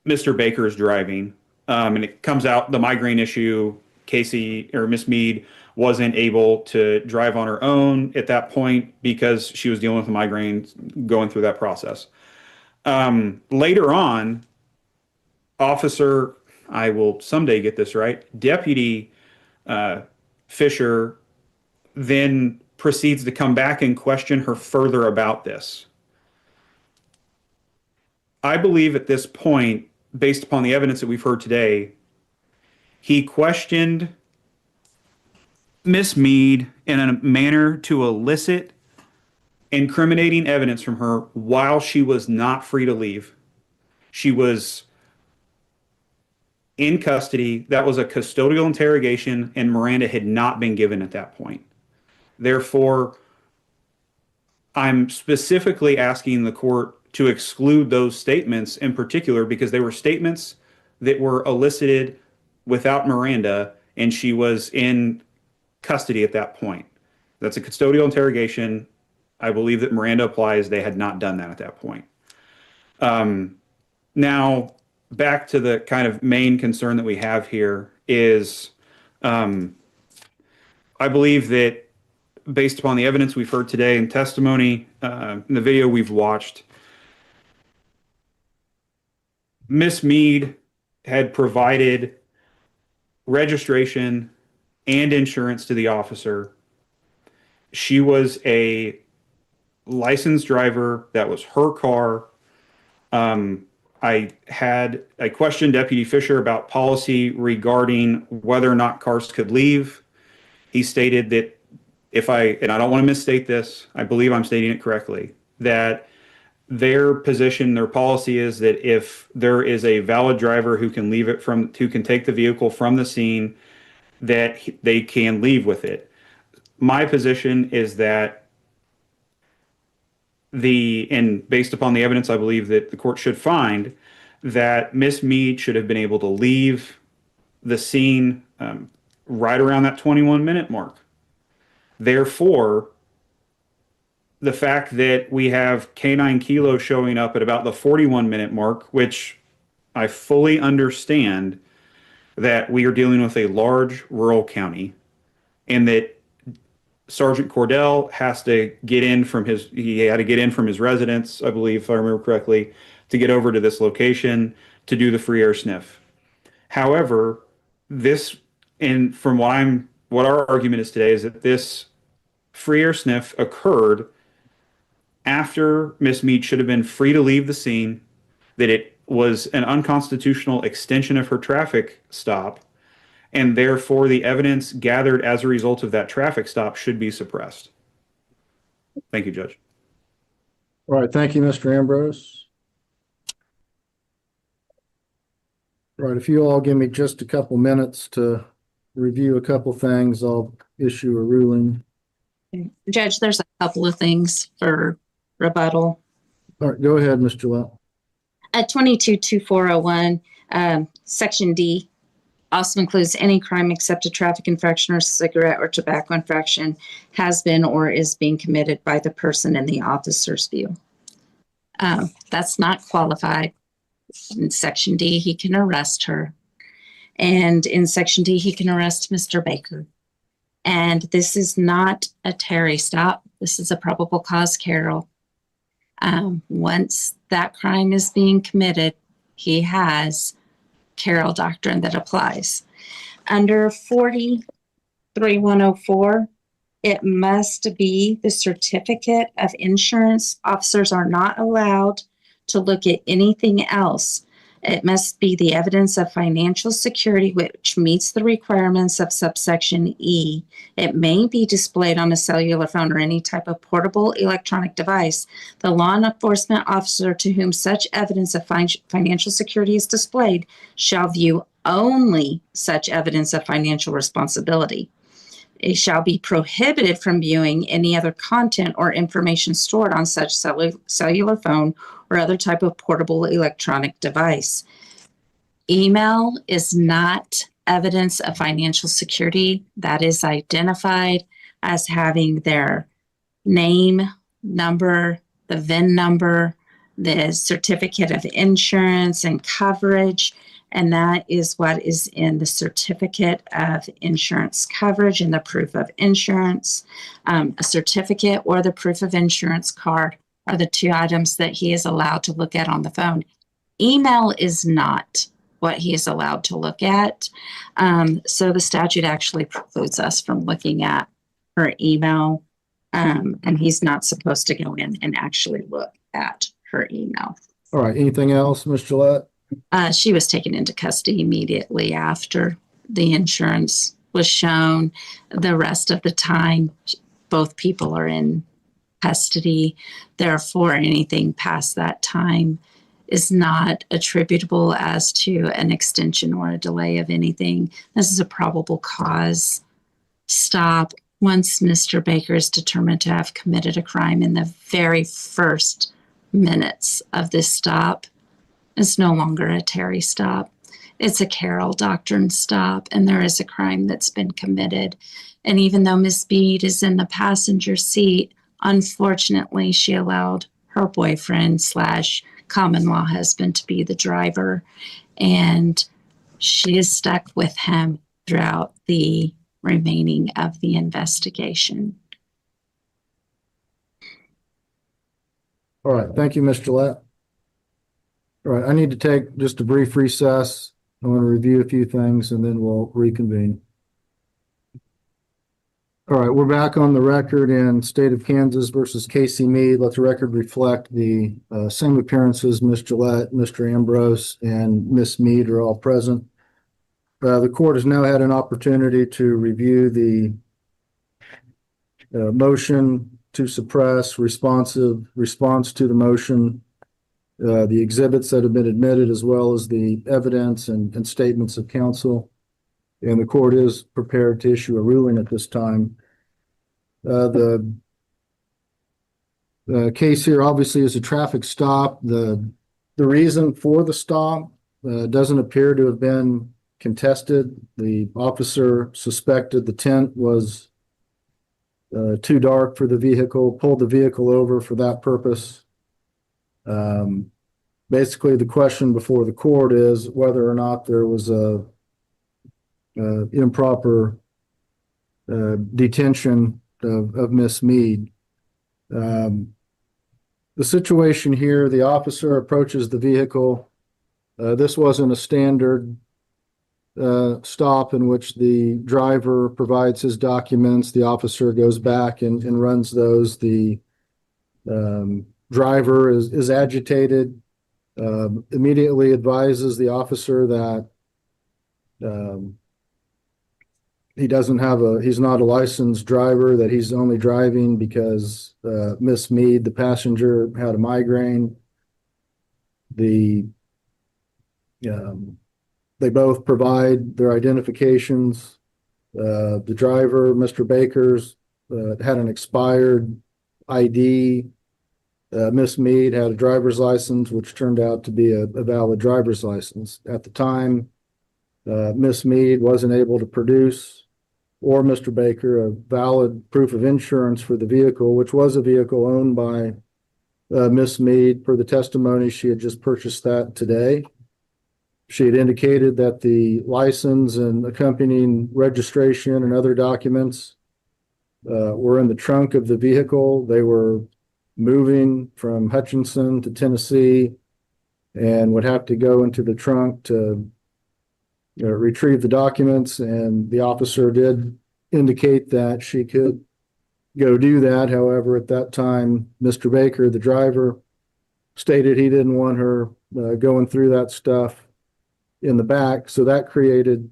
Mr. Baker is driving. and it comes out the migraine issue. Casey or Miss Mead wasn't able to drive on her own at that point because she was dealing with a migraine going through that process. Later on, officer, I will someday get this right, Deputy Fisher then proceeds to come back and question her further about this. I believe at this point, based upon the evidence that we've heard today, he questioned Miss Mead in a manner to elicit incriminating evidence from her while she was not free to leave. She was in custody. That was a custodial interrogation, and Miranda had not been given at that point. Therefore, I'm specifically asking the court to exclude those statements in particular because they were statements that were elicited without Miranda, and she was in custody at that point. That's a custodial interrogation. I believe that Miranda applies. They had not done that at that point. Now, back to the kind of main concern that we have here is I believe that based upon the evidence we've heard today and testimony in the video we've watched, Miss Mead had provided registration and insurance to the officer. She was a licensed driver. That was her car. I questioned Deputy Fisher about policy regarding whether or not cars could leave. He stated that and I don't want to misstate this, I believe I'm stating it correctly, that their position, their policy is that if there is a valid driver who can who can take the vehicle from the scene, that they can leave with it. My position is that and based upon the evidence, I believe that the court should find that Miss Mead should have been able to leave the scene right around that 21-minute mark. Therefore, the fact that we have K9 Kilo showing up at about the 41-minute mark, which I fully understand that we are dealing with a large rural county and that Sergeant Cordell has to get in from his residence, I believe, if I remember correctly, to get over to this location to do the free air sniff. However, from what our argument is today is that this free air sniff occurred after Miss Mead should have been free to leave the scene, that it was an unconstitutional extension of her traffic stop, and therefore the evidence gathered as a result of that traffic stop should be suppressed. Thank you, Judge. All right, thank you, Mr. Ambrose. All right, if you all give me just a couple minutes to review a couple things, I'll issue a ruling. Judge, there's a couple of things for rebuttal. All right, go ahead, Ms. Gillette. At 22-2401, Section D also includes any crime except a traffic infraction or cigarette or tobacco infraction has been or is being committed by the person in the officer's view. That's not qualified. In Section D, he can arrest her. And in Section D, he can arrest Mr. Baker. And this is not a Terry stop. This is a probable cause Carol. Once that crime is being committed, he has Carol doctrine that applies. Under 43104, it must be the certificate of insurance. Officers are not allowed to look at anything else. It must be the evidence of financial security which meets the requirements of subsection E. It may be displayed on a cellular phone or any type of portable electronic device. The law enforcement officer to whom such evidence of financial security is displayed shall view only such evidence of financial responsibility. It shall be prohibited from viewing any other content or information stored on such cellular phone or other type of portable electronic device. Email is not evidence of financial security. That is identified as having their name, number, the VIN number, the certificate of insurance and coverage, And that is what is in the certificate of insurance coverage and the proof of insurance. A certificate or the proof of insurance card are the two items that he is allowed to look at on the phone. Email is not what he is allowed to look at. So the statute actually precludes us from looking at her email. And he's not supposed to go in and actually look at her email. All right. Anything else, Ms. Gillette? She was taken into custody immediately after the insurance was shown. The rest of the time, both people are in custody. Therefore, anything past that time is not attributable as to an extension or a delay of anything. This is a probable cause stop. Once Mr. Baker is determined to have committed a crime in the very first minutes of this stop, it's no longer a Terry stop. It's a Carroll Doctrine stop, and there is a crime that's been committed. And even though Miss Mead is in the passenger seat, unfortunately, she allowed her boyfriend / common law husband to be the driver, and she is stuck with him throughout the remaining of the investigation. All right. Thank you, Ms. Gillette. All right. I need to take just a brief recess. I want to review a few things and then we'll reconvene. All right. We're back on the record in State of Kansas versus Casey Mead. Let the record reflect the same appearances. Ms. Gillette, Mr. Ambrose, and Miss Mead are all present. The court has now had an opportunity to review the motion to suppress, response to the motion, the exhibits that have been admitted, as well as the evidence and statements of counsel. And the court is prepared to issue a ruling at this time. The case here obviously is a traffic stop. The reason for the stop doesn't appear to have been contested. The officer suspected the tent was too dark for the vehicle, pulled the vehicle over for that purpose. Basically, the question before the court is whether or not there was a improper detention of Miss Mead. The situation here, the officer approaches the vehicle. This wasn't a standard stop in which the driver provides his documents. The officer goes back and runs those. The driver is agitated, immediately advises the officer that he's not a licensed driver, that he's only driving because Miss Mead, the passenger, had a migraine. They both provide their identifications. The driver, Mr. Baker's, had an expired ID. Miss Mead had a driver's license, which turned out to be a valid driver's license. At the time, Miss Mead wasn't able to produce, or Mr. Baker, a valid proof of insurance for the vehicle, which was a vehicle owned by Miss Mead. Per the testimony, she had just purchased that today. She had indicated that the license and accompanying registration and other documents were in the trunk of the vehicle. They were moving from Hutchinson to Tennessee and would have to go into the trunk to retrieve the documents. And the officer did indicate that she could go do that. However, at that time, Mr. Baker, the driver, stated he didn't want her going through that stuff in the back. So that created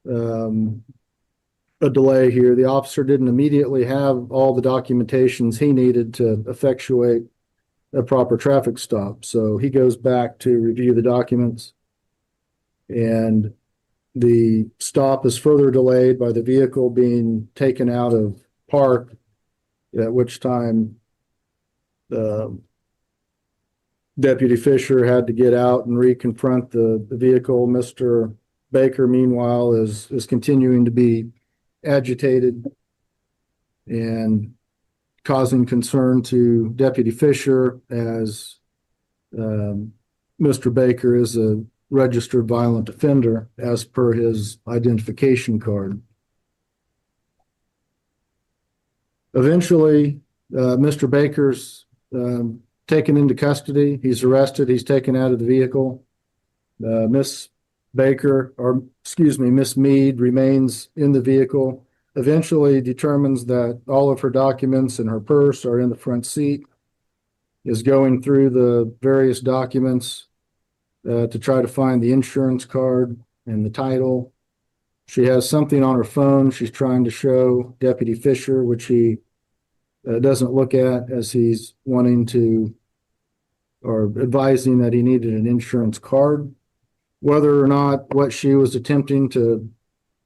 a delay here. The officer didn't immediately have all the documentations he needed to effectuate a proper traffic stop. So he goes back to review the documents, and the stop is further delayed by the vehicle being taken out of park, at which time Deputy Fisher had to get out and reconfront the vehicle. Mr. Baker, meanwhile, is continuing to be agitated and causing concern to Deputy Fisher, as Mr. Baker is a registered violent offender as per his identification card. Eventually, Mr. Baker's taken into custody. He's arrested. He's taken out of the vehicle. Miss Mead remains in the vehicle, eventually determines that all of her documents in her purse are in the front seat, is going through the various documents to try to find the insurance card and the title. She has something on her phone she's trying to show Deputy Fisher, which he doesn't look at, as he's wanting to, or advising that he needed an insurance card. Whether or not what she was attempting to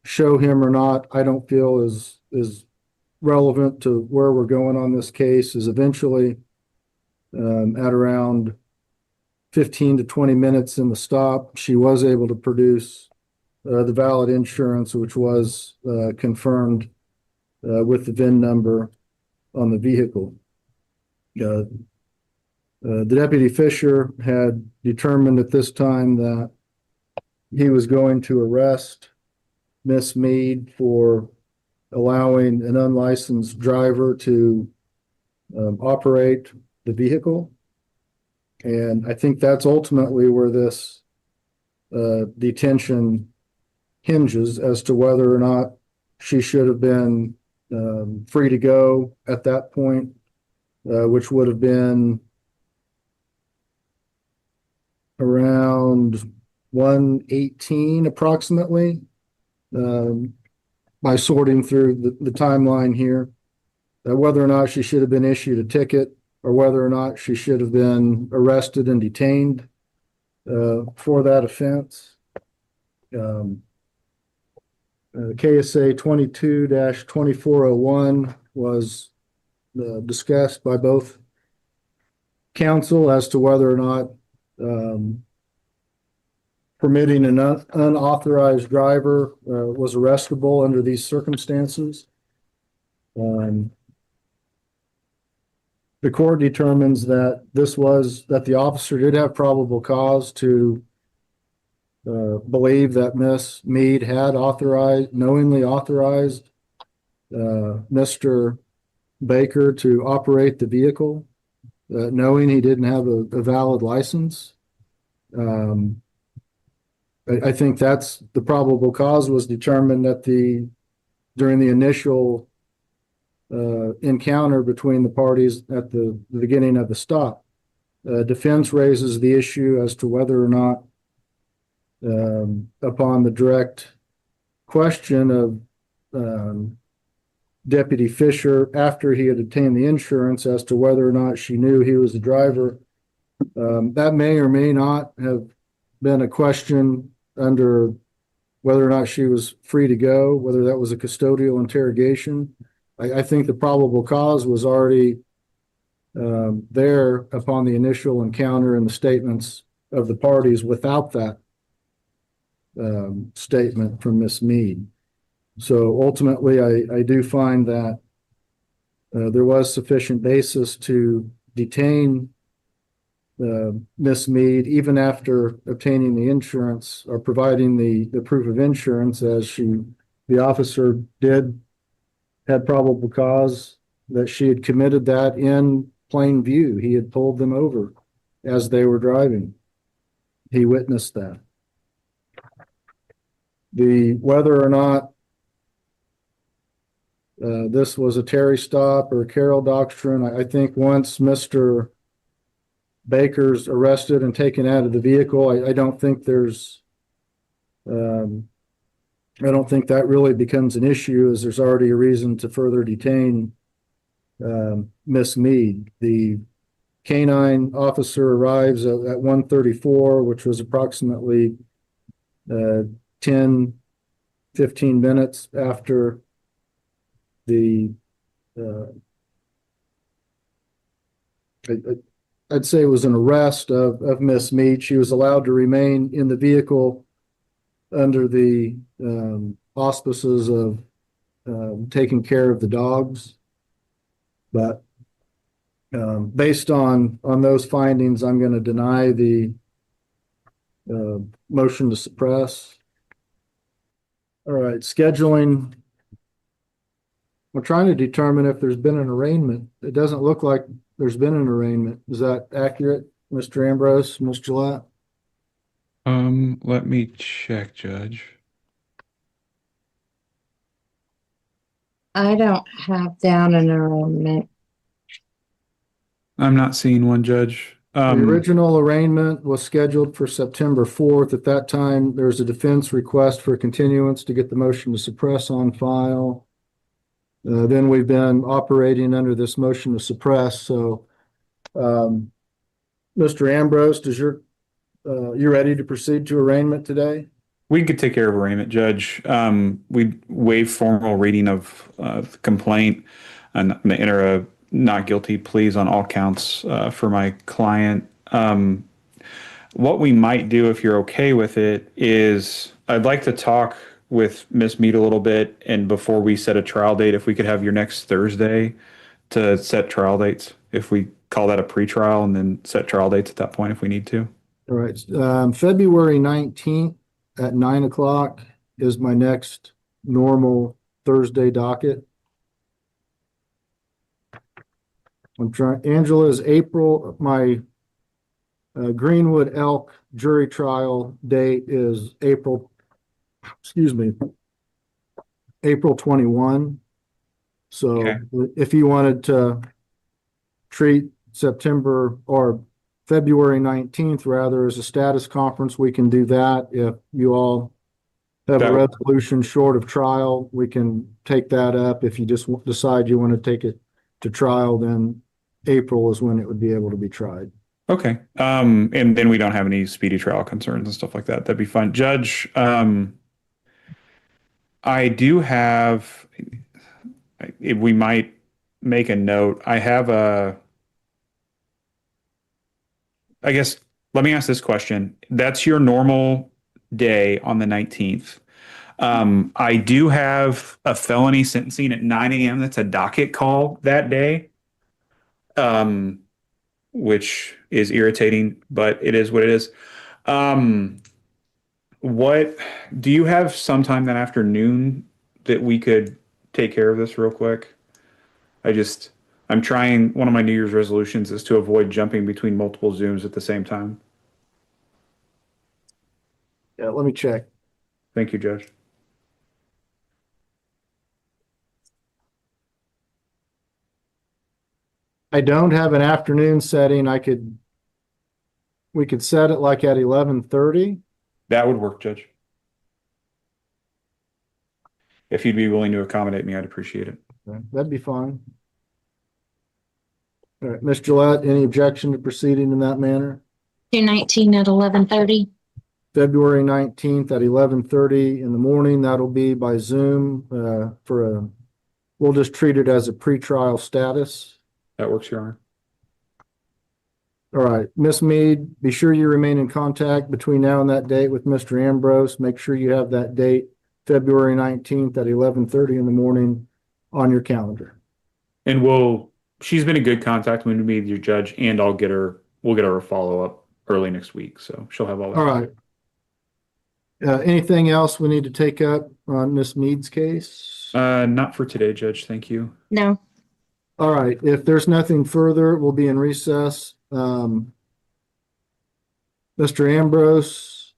show him or not, I don't feel is relevant to where we're going on this case. Is eventually at around 15 to 20 minutes in the stop, she was able to produce the valid insurance, which was confirmed with the VIN number on the vehicle. The Deputy Fisher had determined at this time that he was going to arrest Miss Mead for allowing an unlicensed driver to operate the vehicle. And I think that's ultimately where this detention hinges, as to whether or not she should have been free to go at that point, which would have been around 1:18 approximately, by sorting through the timeline here, whether or not she should have been issued a ticket, or whether or not she should have been arrested and detained for that offense. KSA 22-2401 was discussed by both counsel as to whether or not permitting an unauthorized driver was arrestable under these circumstances. The court determines that that the officer did have probable cause to believe that Miss Mead had knowingly authorized Mr. Baker to operate the vehicle, knowing he didn't have a valid license. I think that's the probable cause was determined during the initial encounter between the parties at the beginning of the stop. Defense raises the issue as to whether or not, upon the direct question of Deputy Fisher after he had obtained the insurance, as to whether or not she knew he was the driver. That may or may not have been a question under whether or not she was free to go, whether that was a custodial interrogation. I think the probable cause was already there upon the initial encounter and the statements of the parties without that statement from Miss Mead. So ultimately, I do find that there was sufficient basis to detain Miss Mead, even after obtaining the insurance or providing the proof of insurance, as the officer had probable cause that she had committed that in plain view. He had pulled them over as they were driving. He witnessed that. Whether or not this was a Terry stop or a Carroll doctrine, I think once Mr. Baker's arrested and taken out of the vehicle, I don't think that really becomes an issue, as there's already a reason to further detain Miss Mead. The canine officer arrives at 1:34, which was approximately 10-15 minutes after I'd say it was an arrest of Miss Mead. She was allowed to remain in the vehicle under the auspices of taking care of the dogs. But based on those findings, I'm going to deny the Motion to suppress. All right, scheduling. We're trying to determine if there's been an arraignment. It doesn't look like there's been an arraignment. Is that accurate, Mr. Ambrose, Ms. Gillette? Let me check, Judge. I don't have down an arraignment. I'm not seeing one, Judge. The original arraignment was scheduled for September 4th. At that time, there was a defense request for continuance to get the motion to suppress on file. Then we've been operating under this motion to suppress. So, Mr. Ambrose, you ready to proceed to arraignment today? We could take care of arraignment, Judge. We waive formal reading of the complaint and enter a not guilty pleas on all counts for my client. What we might do, if you're okay with it, is I'd like to talk with Miss Mead a little bit, and before we set a trial date, if we could have your next Thursday to set trial dates, if we call that a pretrial, and then set trial dates at that point if we need to. All right. February 19th at 9 o'clock is my next normal Thursday docket. Angela is April. My Greenwood Elk jury trial date is April 21. So Okay. if you wanted to treat September or February 19th rather as a status conference, we can do that. If you all have a resolution short of trial, we can take that up. If you just decide you want to take it to trial, then April is when it would be able to be tried. Okay. And then we don't have any speedy trial concerns and stuff like that. That'd be fine. Judge, I do have, we might make a note. I have I guess, let me ask this question. That's your normal day on the 19th. I do have a felony sentencing at 9 a.m. That's a docket call that day, which is irritating, but it is what it is. What do you have sometime that afternoon that we could take care of this real quick? I'm trying, one of my New Year's resolutions is to avoid jumping between multiple Zooms at the same time. Yeah, let me check. Thank you, Judge. I don't have an afternoon setting. We could set it like at 11:30. That would work, Judge. If you'd be willing to accommodate me, I'd appreciate it. That'd be fine. All right, Ms. Gillette, any objection to proceeding in that manner? 2/19 at 11:30. February 19th at 11:30 in the morning. That'll be by Zoom we'll just treat it as a pretrial status. That works, Your Honor. All right, Miss Mead, be sure you remain in contact between now and that date with Mr. Ambrose. Make sure you have that date, February 19th at 11:30 in the morning on your calendar. And she's been in good contact with me, your judge, and we'll get her a follow-up early next week. So she'll have all that. All right. Anything else we need to take up on Miss Mead's case? Not for today, Judge. Thank you. No. All right. If there's nothing further, we'll be in recess. Mr. Ambrose,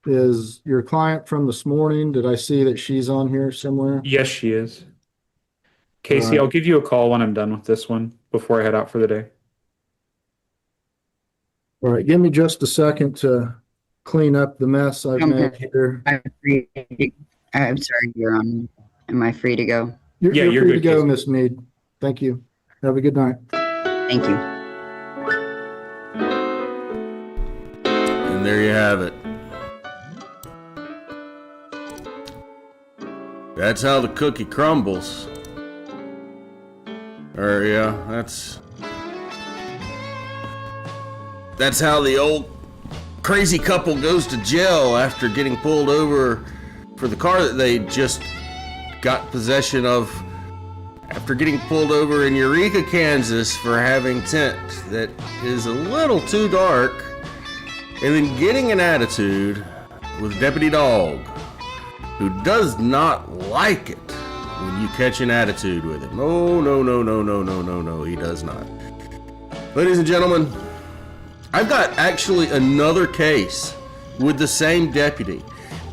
is your client from this morning? Did I see that she's on here somewhere? Yes, she is. Casey, I'll give you a call when I'm done with this one before I head out for the day. All right. Give me just a second to clean up the mess I've made here. I'm sorry, Your Honor. Am I free to go? You're free good, to go, Casey. Miss Mead. Thank you. Have a good night. Thank you. And there you have it. That's how the cookie crumbles. Or yeah, that's how the old crazy couple goes to jail after getting pulled over for the car that they just got possession of after getting pulled over in Eureka, Kansas for having tint that is a little too dark and then getting an attitude with Deputy Dog, who does not like it when you catch an attitude with him. No, no, no, no, no, no, no, no, he does not. Ladies and gentlemen, I've got actually another case with the same deputy,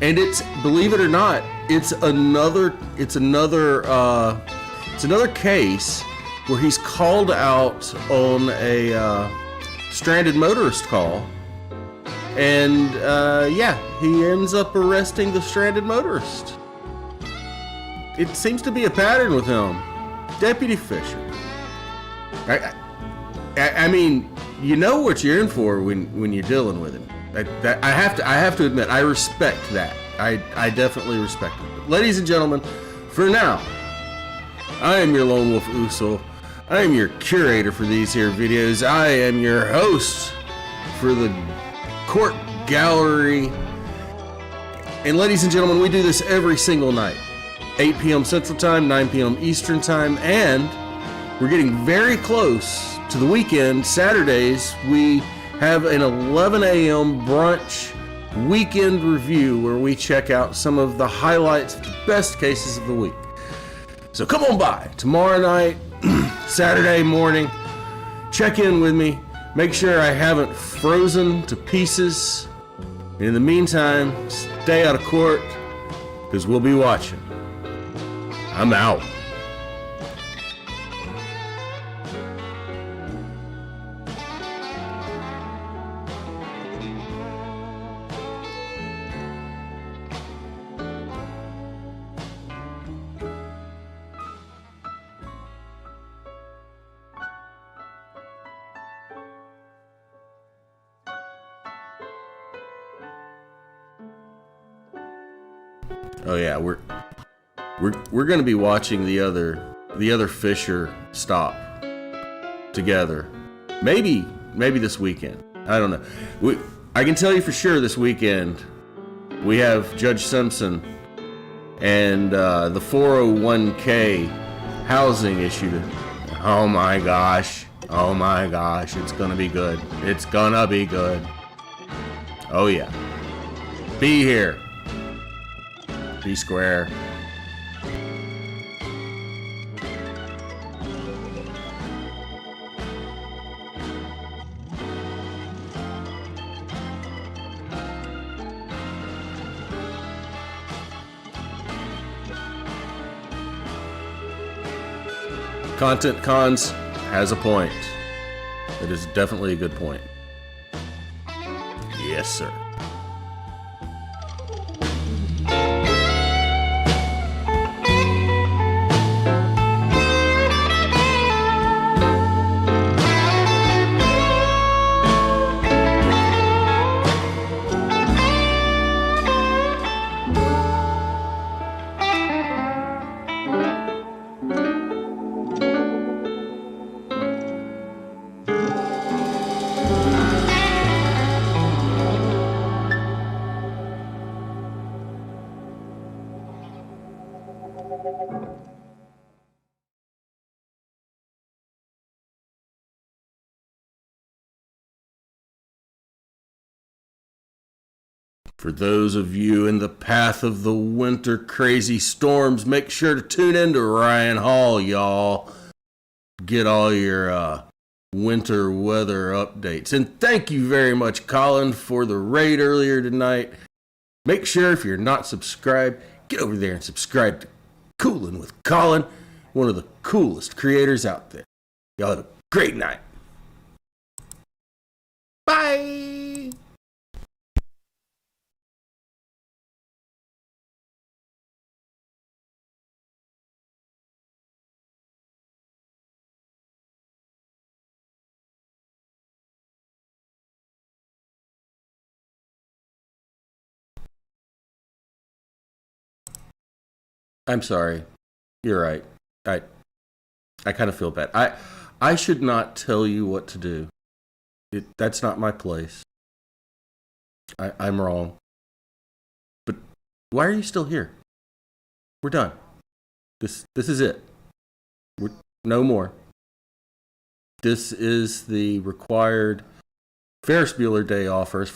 and it's, believe it or not, it's another case where he's called out on a stranded motorist call, and yeah, he ends up arresting the stranded motorist. It seems to be a pattern with him. Deputy Fisher. I mean, you know what you're in for when you're dealing with him. I have to admit, I respect that. I definitely respect it. Ladies and gentlemen, for now, I am your Lone Wolf Usul. I am your curator for these here videos. I am your host for the court gallery. And ladies and gentlemen, we do this every single night. 8 p.m. Central Time, 9 p.m. Eastern Time, and we're getting very close to the weekend. Saturdays, we have an 11 a.m. brunch weekend review where we check out some of the highlights of the best cases of the week. So come on by tomorrow night, Saturday morning, check in with me, make sure I haven't frozen to pieces. In the meantime, stay out of court, because we'll be watching. I'm out. Oh yeah, we're gonna be watching the other Fisher stop together. Maybe this weekend. I don't know. I can tell you for sure this weekend we have Judge Simpson and the 401k housing issue. Oh my gosh, it's gonna be good. It's gonna be good. Oh yeah, be here. Be square. Content Cons has a point. It is definitely a good point. Yes, sir. For those of you in the path of the winter crazy storms, make sure to tune in to Ryan Hall, y'all. Get all your winter weather updates. And thank you very much, Colin, for the raid earlier tonight. Make sure if you're not subscribed, get over there and subscribe to Coolin' with Colin, one of the coolest creators out there. Y'all have a great night. Bye! I'm sorry. You're right. I kind of feel bad. I should not tell you what to do. That's not my place. I'm wrong. But why are you still here? We're done. This is it. No more. This is the required Ferris Bueller Day Off for his